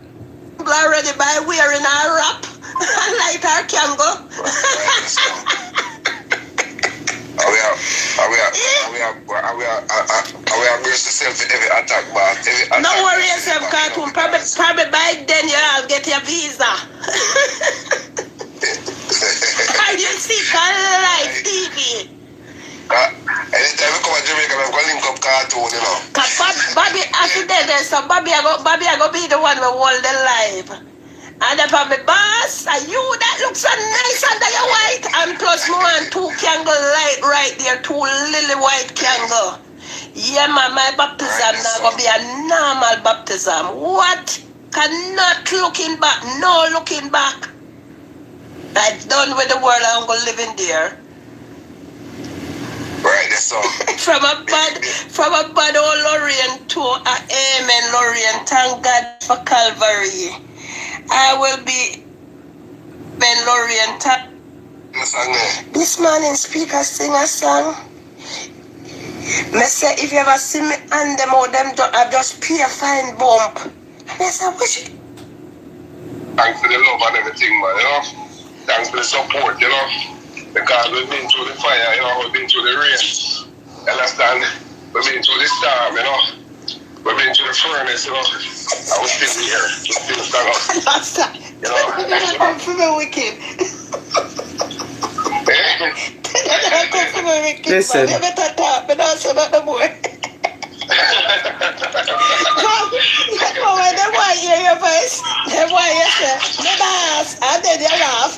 D: Already by wearing our wrap. Like our candle.
C: We are brace yourself for every attack, but
D: no worry yourself, cartoon. Probably by then you'll get your visa. Are you see live TV?
C: Anytime we come to Jamaica, we're going to link up cartoon, you know.
D: Cause Bobby after that, so Bobby I go be the one who hold the live. And if I'm a boss, and you that looks so nice under your white, and plus more and 2 candle light right there, 2 lily white candle. Yeah, man, my baptism now gonna be a normal baptism. What? Cannot looking back, no looking back. I'm done with the world, I'm gonna live in there.
C: Right, that's all.
D: from a bad old Lorraine to a amen, Lorraine. Thank God for Calvary. I will be Ben Lorraine. This morning speaker sing a song. Me say if you ever see me and them or them I just pay a fine bump. And I say wish.
C: Thanks for the love and everything, man, you know. Thanks for the support, you know. Because we've been through the fire, you know, we've been through the rain. You understand? We've been through the storm, you know. We've been through the furnace, you know. I was still here. We still stand up.
D: That's that.
C: You know.
D: I'm for the wicked.
B: Listen.
D: You better talk, but also not the boy. Come on, they want to hear your voice. They want you to say, the boss, and then you laugh.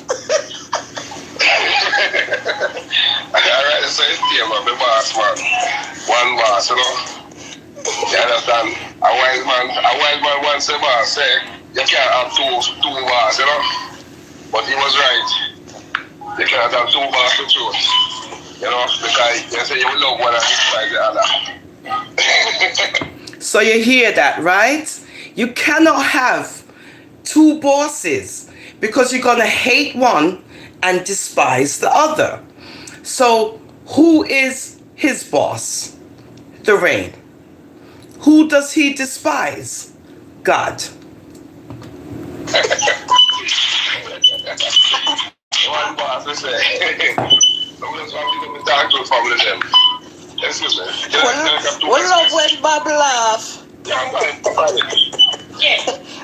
C: Alright, so it's here, man, the boss, man. One boss, you know. You understand? A wise man once a boss say, you can't have two bars, you know? But he was right. You can't have 2 bars to choose. You know, because you say you will love one and despise the other.
B: So you hear that, right? You cannot have 2 bosses because you're going to hate one and despise the other. So who is his boss? The rain. Who does he despise? God.
C: One boss, we say. So that's why we don't talk to the family them. Excuse me.
D: We love when Bob laugh.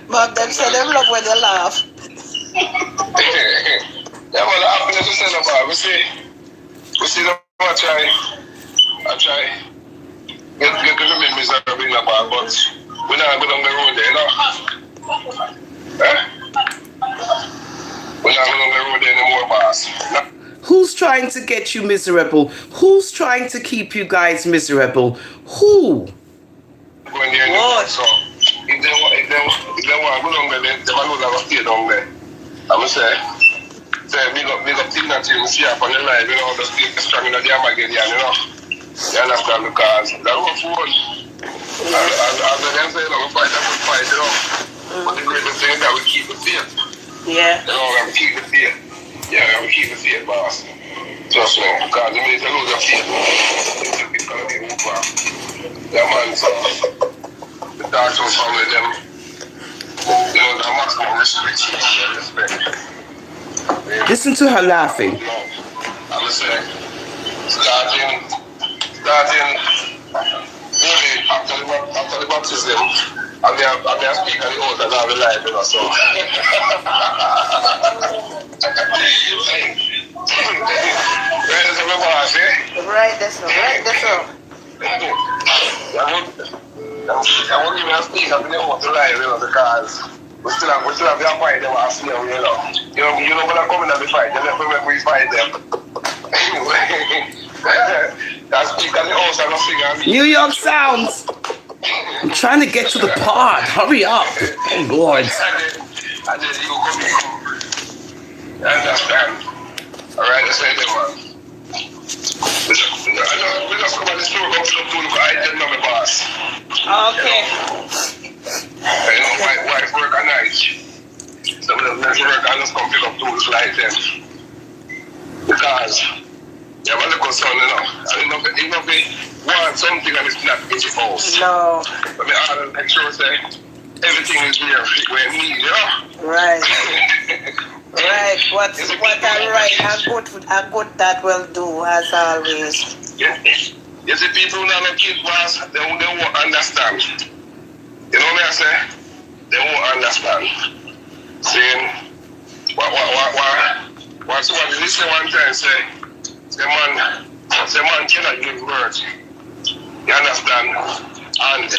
D: Bob them say them love when they laugh.
C: Yeah, well, the happiness we say about. We see them I try. Get the women miserable in the bar, but we're not going on the road there, you know. We're not going on the road there anymore, boss.
B: Who's trying to get you miserable? Who's trying to keep you guys miserable? Who?
C: Going there anymore, so if they want to go down there, they might not stay down there. I'm going to say big up Tina team, see her on the live, you know, just keep strong in the Armageddon, you know. You understand, because the rough one, as they say, we fight, you know. But the greatest thing is that we keep the faith.
D: Yeah.
C: You know, we keep the faith. Yeah, we keep the faith, boss. Trust me, because the minute you lose your faith, it's going to be over. Yeah, man, so the dark ones family, them, you know, the maximum respect and respect.
B: Listen to her laughing.
C: No, I would say, starting, maybe after the baptism, I may speak on the oath and I'll be live, you know, so.
D: Right, that's all. Right, that's all.
C: I won't give you a speak up in the oath live, you know, because we still have the fight them as you know. You know when I come in and we fight, you never remember we fight them. That speak on the oath and I sing on me.
B: New York sounds. I'm trying to get to the pod. Hurry up. Oh, Lord.
C: And then you come in. You understand? Alright, let's say that one. We just come on this program to look I didn't know my boss.
D: Okay.
C: You know, my wife work at night. So when I work, I just come pick up tools like them. Because you have a little son, you know. And you know, they want something and it's not in the house.
D: No.
C: But I make sure say everything is here where it needs, you know?
D: Right. Right. What I write and good that will do as always.
C: Yes. You see, people who are not kids, boss, they won't understand. You know what I say? They won't understand. Saying, what somebody listen one time say man cannot give words. You understand? And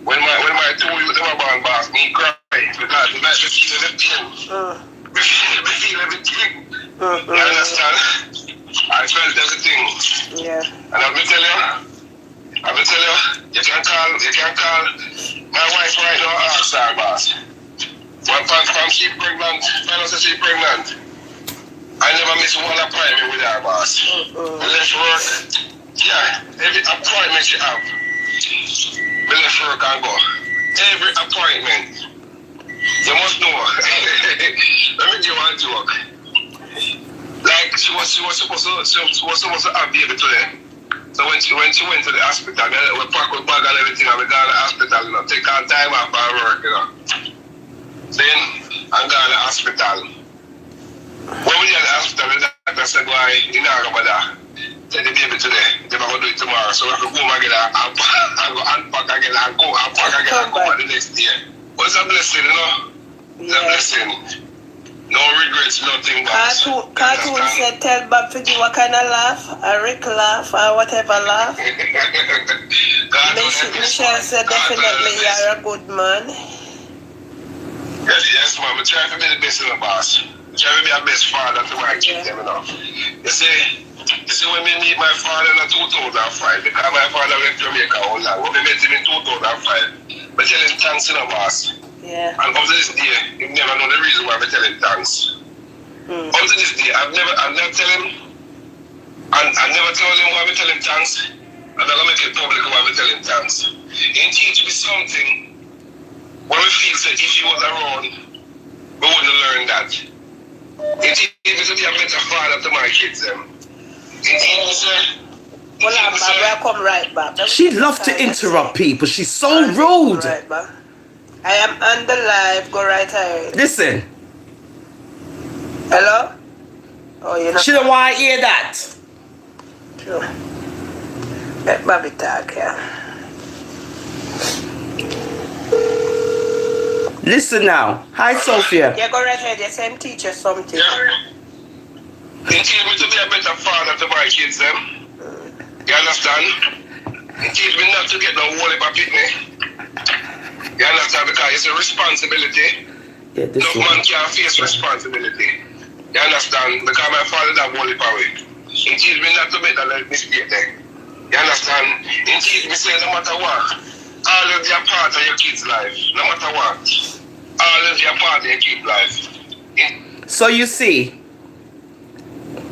C: when my two youth them born, boss, me cry because they like to feel everything. We feel everything. You understand? I felt everything.
D: Yeah.
C: And I will tell you, you can call my wife right now, ask her, boss. One time she pregnant, find out that she pregnant. I never miss one appointment with her, boss. We left work. Yeah, every appointment she have. We left work and go. Every appointment. You must know. Let me give you one joke. Like she was supposed to have baby today. So when she went to the hospital, we pack with bag and everything and we got to the hospital, you know, take our time off our work, you know. Then I got to the hospital. When we got to the hospital, the doctor said, why you not going to take the baby today, they're going to do it tomorrow. So I have to go again and go unpack again and go unpack again and come back the next day. But it's a blessing, you know? It's a blessing. No regrets, nothing but
D: Cartoon said tell Bob to give what kind of laugh, a Rick laugh or whatever laugh. Michelle said definitely you're a good man.
C: Yes, ma'am. I try to be the best in the boss. I try to be a best father to my kids, you know. You see when we meet my father in 2005, because my father left Jamaica all long. When we met him in 2005, we tell him thanks in the boss.
D: Yeah.
C: And up to this day, you never know the reason why we tell him thanks. Up to this day, I've never tell him, and I never told him why we tell him thanks. I'm not gonna make it public why we tell him thanks. He teach me something when we feel that if he was around, we wouldn't learn that. He teach me to be a better father to my kids. He teach me, sir.
D: Well, I'll come right back.
B: She loves to interrupt people. She's so rude.
D: Right back. I am on the live. Go right ahead.
B: Listen.
D: Hello? Oh, you know.
B: She don't want to hear that.
D: True. Let Bobby talk, yeah.
B: Listen now. Hi, Sophia.
D: Yeah, go right ahead. You same teacher something.
C: Yeah. He teach me to be a better father to my kids, You understand? He teach me not to get no woolly puppy me. You understand? Because it's a responsibility.
B: Yeah,
C: No man can face responsibility. You understand? Because my father that woolly puppy. He teach me not to make that mistake there. You understand? He teach me say no matter what, always be a part of your kid's life. No matter what, always be a part of your kid's life.
B: So you see,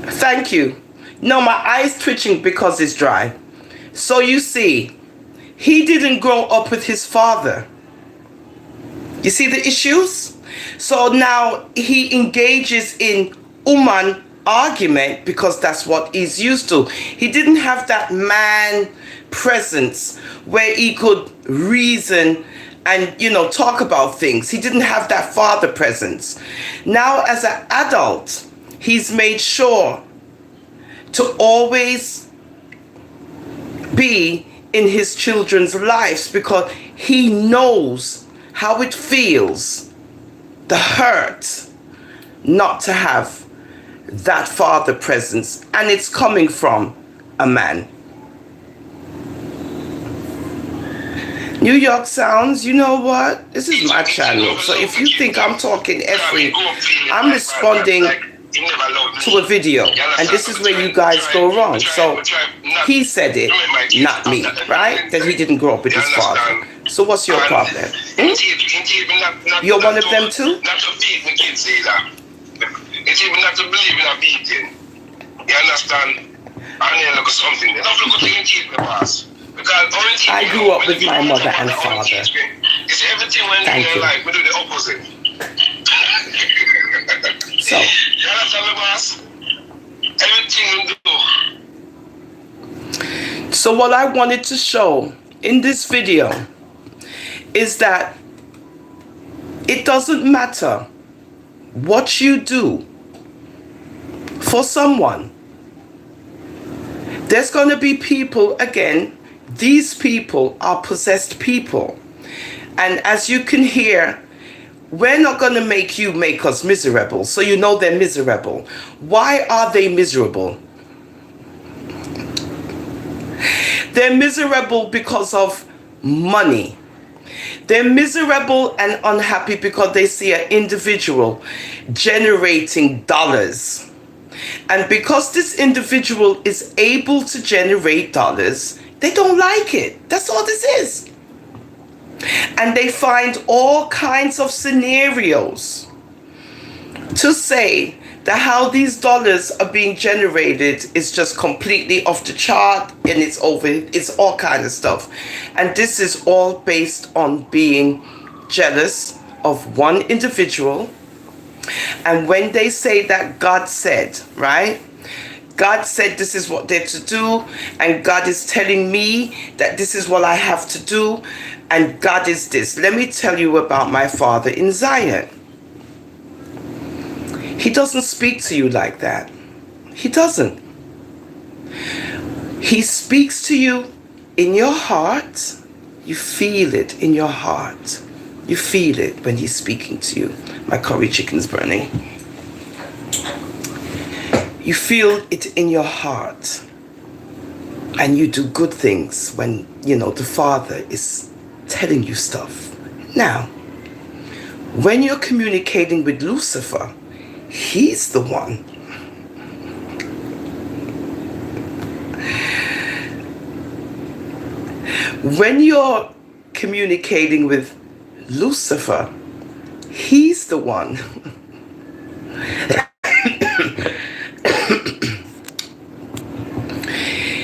B: thank you. No, my eye's twitching because it's dry. So you see, he didn't grow up with his father. You see the issues? So now he engages in Ooman argument because that's what he's used to. He didn't have that man presence where he could reason and, you know, talk about things. He didn't have that father presence. Now, as an adult, he's made sure to always be in his children's lives because he knows how it feels, the hurt, not to have that father presence, and it's coming from a man. New York Sounds, you know what? This is my channel, so if you think I'm talking every, I'm responding to a video, and this is where you guys go wrong. So he said it, not me, right? That he didn't grow up with his father. So what's your problem? You're one of them too?
C: It's even not to believe in a beating. You understand? And then look at something. They don't look at the in the past. Because
B: I grew up with my mother and father.
C: It's everything when they're like, we do the opposite.
B: So,
C: you understand me, boss? Everything you do.
B: So what I wanted to show in this video is that it doesn't matter what you do for someone. There's going to be people, again, these people are possessed people. And as you can hear, we're not going to make us miserable. So you know they're miserable. Why are they miserable? They're miserable because of money. They're miserable and unhappy because they see an individual generating dollars. And because this individual is able to generate dollars, they don't like it. That's all this is. And they find all kinds of scenarios to say that how these dollars are being generated is just completely off the chart and it's over. It's all kind of stuff. And this is all based on being jealous of one individual. And when they say that God said, right? God said this is what they're to do, and God is telling me that this is what I have to do, and God is this. Let me tell you about my father in Zion. He doesn't speak to you like that. He doesn't. He speaks to you in your heart. You feel it in your heart. You feel it when he's speaking to you. My curry chicken's burning. You feel it in your heart. And you do good things when, you know, the Father is telling you stuff. Now, when you're communicating with Lucifer, he's the one. When you're communicating with Lucifer, he's the one.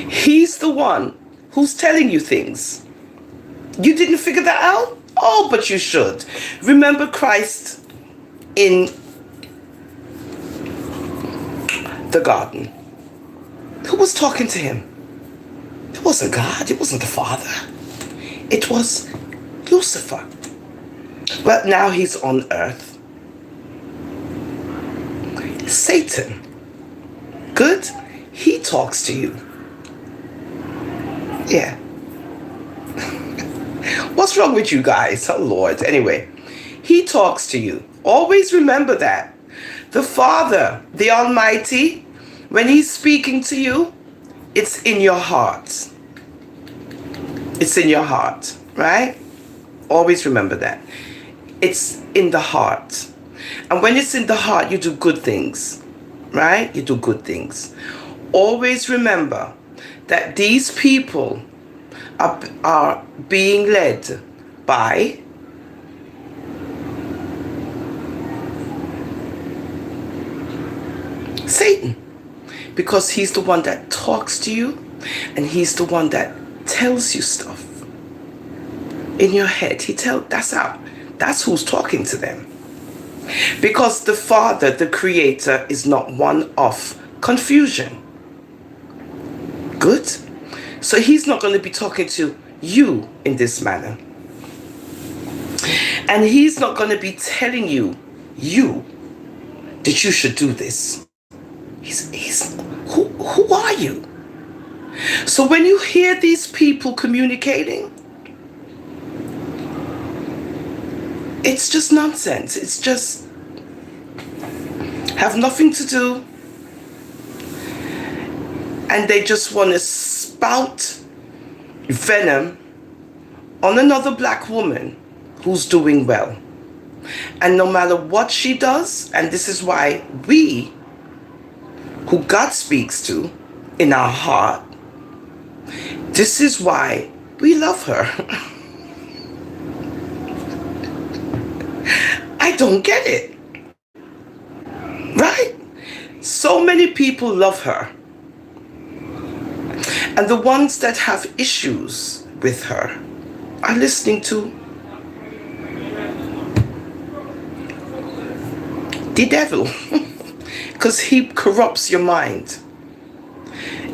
B: He's the one who's telling you things. You didn't figure that out? Oh, but you should. Remember Christ in the garden. Who was talking to him? It wasn't God. It wasn't the Father. It was Lucifer. But now he's on earth. Satan. Good? He talks to you. Yeah. What's wrong with you guys? Oh, Lord. Anyway, he talks to you. Always remember that. The Father, the Almighty, when he's speaking to you, it's in your heart. It's in your heart, right? Always remember that. It's in the heart. And when it's in the heart, you do good things, right? You do good things. Always remember that these people are being led by Satan, because he's the one that talks to you and he's the one that tells you stuff in your head. That's who's talking to them. Because the Father, the Creator, is not one of confusion. Good? So he's not going to be talking to you in this manner. And he's not going to be telling you that you should do this. Who are you? So when you hear these people communicating, it's just nonsense. It's just have nothing to do. And they just want to spout venom on another black woman who's doing well. And no matter what she does, and this is why we, who God speaks to in our heart, this is why we love her. I don't get it. Right? So many people love her. And the ones that have issues with her are listening to the devil. Because he corrupts your mind.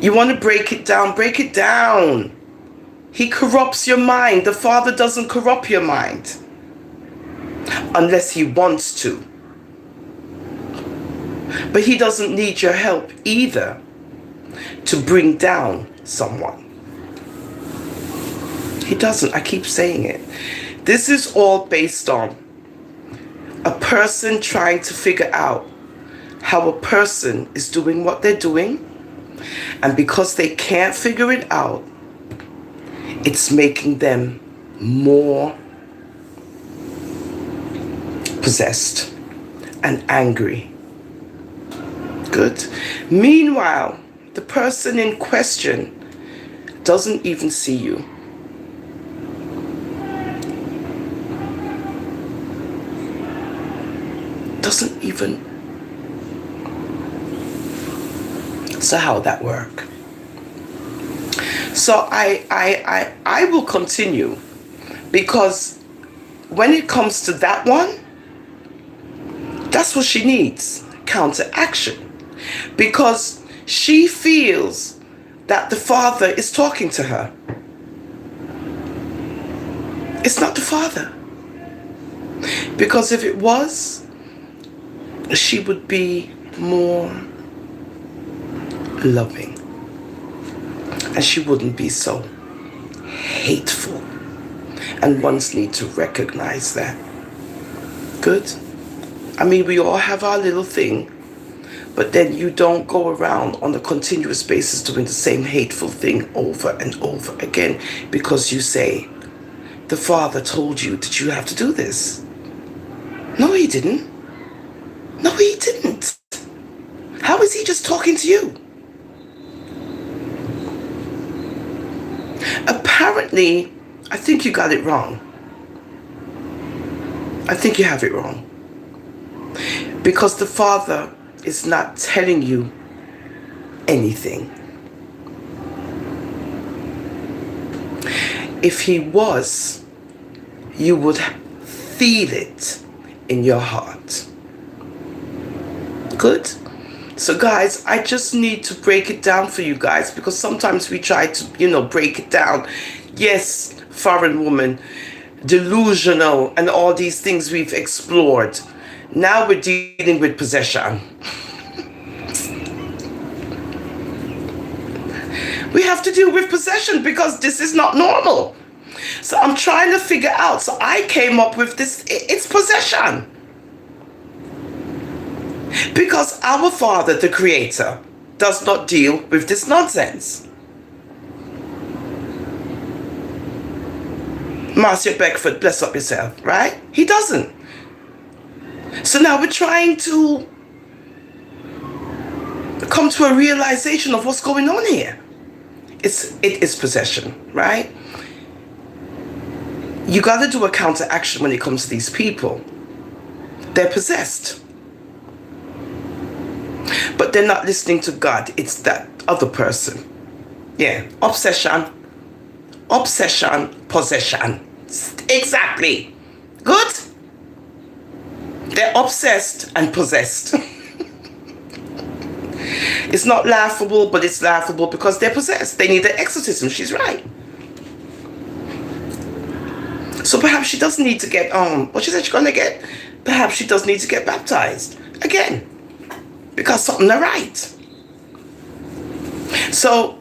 B: You want to break it down, break it down. He corrupts your mind. The Father doesn't corrupt your mind. Unless he wants to. But he doesn't need your help either to bring down someone. He doesn't. I keep saying it. This is all based on a person trying to figure out how a person is doing what they're doing. And because they can't figure it out, it's making them more possessed and angry. Good. Meanwhile, the person in question doesn't even see you. Doesn't even. So how that work? So I will continue, because when it comes to that one, that's what she needs, counteraction. Because she feels that the Father is talking to her. It's not the Father. Because if it was, she would be more loving. And she wouldn't be so hateful. And ones need to recognize that. Good? I mean, we all have our little thing. But then you don't go around on a continuous basis doing the same hateful thing over and over again. Because you say, the Father told you that you have to do this. No, he didn't. No, he didn't. How is he just talking to you? Apparently, I think you got it wrong. I think you have it wrong. Because the Father is not telling you anything. If he was, you would feel it in your heart. Good? So guys, I just need to break it down for you guys, because sometimes we try to, break it down. Yes, foreign woman, delusional, and all these things we've explored. Now we're dealing with possession. We have to deal with possession because this is not normal. So I'm trying to figure out. So I came up with this. It's possession. Because our Father, the Creator, does not deal with this nonsense. Marcia Beckford, bless up yourself, right? He doesn't. So now we're trying to come to a realization of what's going on here. It is possession, right? You got to do a counteraction when it comes to these people. They're possessed. But they're not listening to God. It's that other person. Yeah. Obsession, possession. Exactly. Good? They're obsessed and possessed. It's not laughable, but it's laughable because they're possessed. They need an exorcism. She's right. So perhaps she does need to get, what she said she's going to get? Perhaps she does need to get baptized. Again. Because something not right. So,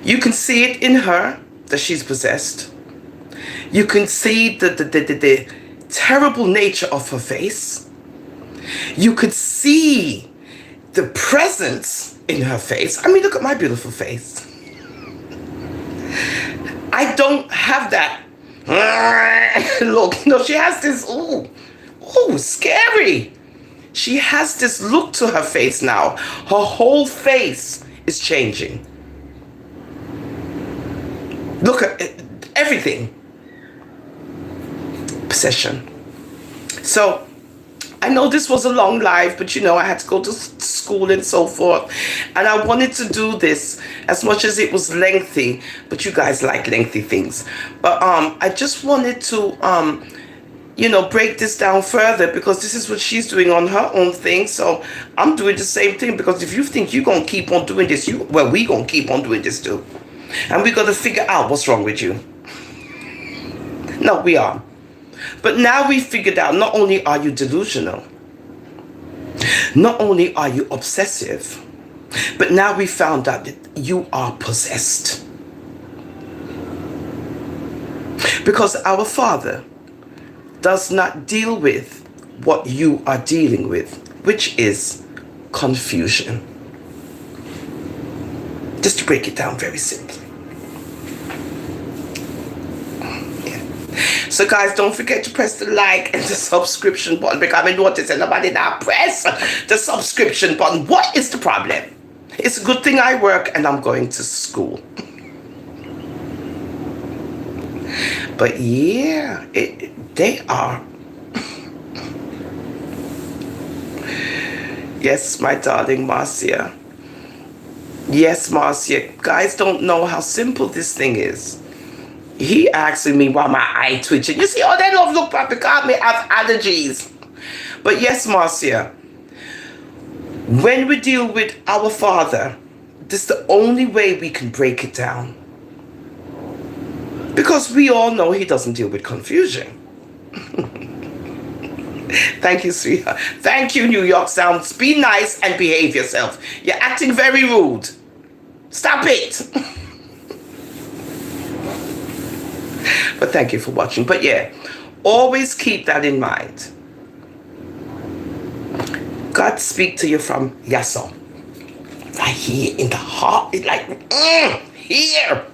B: you can see it in her that she's possessed. You can see the terrible nature of her face. You could see the presence in her face. I mean, look at my beautiful face. I don't have that. Look, she has this, scary. She has this look to her face now. Her whole face is changing. Look at it, everything. Possession. So, I know this was a long live, but I had to go to school and so forth. And I wanted to do this as much as it was lengthy, but you guys like lengthy things. But I just wanted to, break this down further because this is what she's doing on her own thing. So I'm doing the same thing because if you think you're going to keep on doing this, we going to keep on doing this too. And we got to figure out what's wrong with you. No, we are. But now we figured out not only are you delusional, not only are you obsessive, but now we found out that you are possessed. Because our Father does not deal with what you are dealing with, which is confusion. Just to break it down very simply. So guys, don't forget to press the like and the subscription button because I noticed that nobody now press the subscription button. What is the problem? It's a good thing I work and I'm going to school. But yeah, they are. Yes, my darling Marcia. Yes, Marcia. Guys don't know how simple this thing is. He asking me why my eye twitching. You see, they don't look proper because me have allergies. But yes, Marcia, when we deal with our Father, this is the only way we can break it down. Because we all know he doesn't deal with confusion. Thank you, sweetheart. Thank you, New York Sounds. Be nice and behave yourself. You're acting very rude. Stop it. But thank you for watching. But yeah, always keep that in mind. God speak to you from Yasso. Right here in the heart. It's like, here.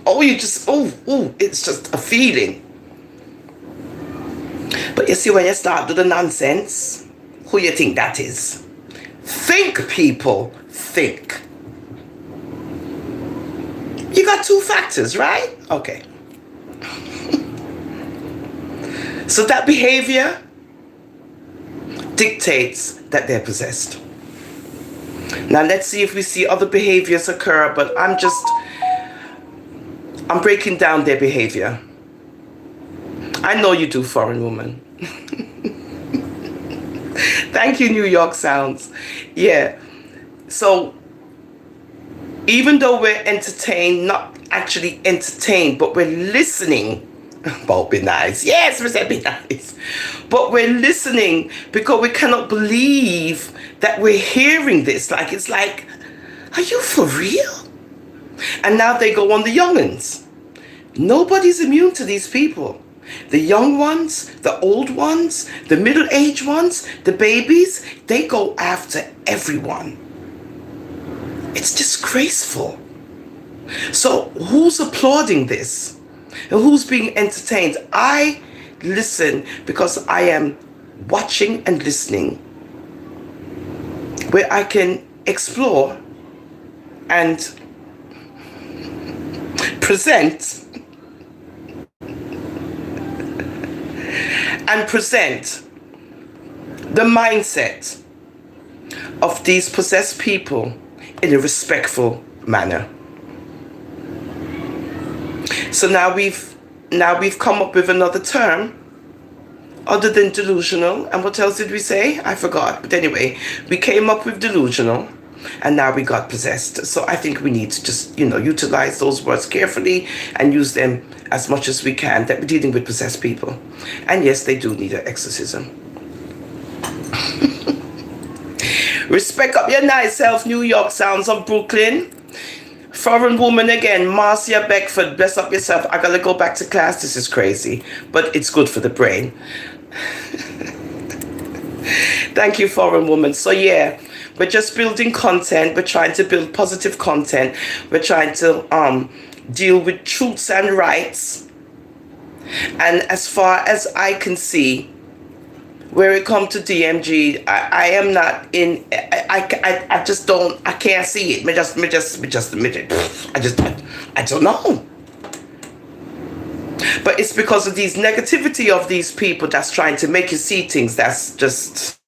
B: Oh, you just, it's just a feeling. But you see, when you start doing the nonsense, who you think that is? Think, people. Think. You got two factors, right? Okay. So that behavior dictates that they're possessed. Now let's see if we see other behaviors occur, but I'm breaking down their behavior. I know you do, foreign woman. Thank you, New York Sounds. Yeah. So even though we're entertained, not actually entertained, but we're listening. Both be nice. Yes, we said be nice. But we're listening because we cannot believe that we're hearing this. It's like, are you for real? And now they go on the young'uns. Nobody's immune to these people. The young ones, the old ones, the middle-aged ones, the babies, they go after everyone. It's disgraceful. So who's applauding this? And who's being entertained? I listen because I am watching and listening, where I can explore and present the mindset of these possessed people in a respectful manner. So now we've come up with another term other than delusional. And what else did we say? I forgot. But anyway, we came up with delusional, and now we got possessed. So I think we need to just, utilize those words carefully and use them as much as we can, that we're dealing with possessed people. And yes, they do need an exorcism. Respect up your nice self, New York sounds of Brooklyn. Foreign woman again, Marcia Beckford, bless up yourself. I gotta go back to class, this is crazy, but it's good for the brain. Thank you, foreign woman. So yeah, we're just building content. We're trying to build positive content. We're trying to deal with truths and rights. And as far as I can see, where it comes to DMG, I am not in. I just don't. I can't see it. I don't know. But it's because of these negativity of these people that's trying to make you see things that's just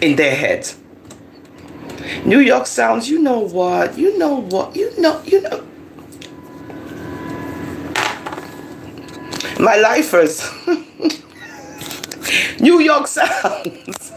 B: in their head. New York sounds. You know what? You know. My lifers. New York sounds.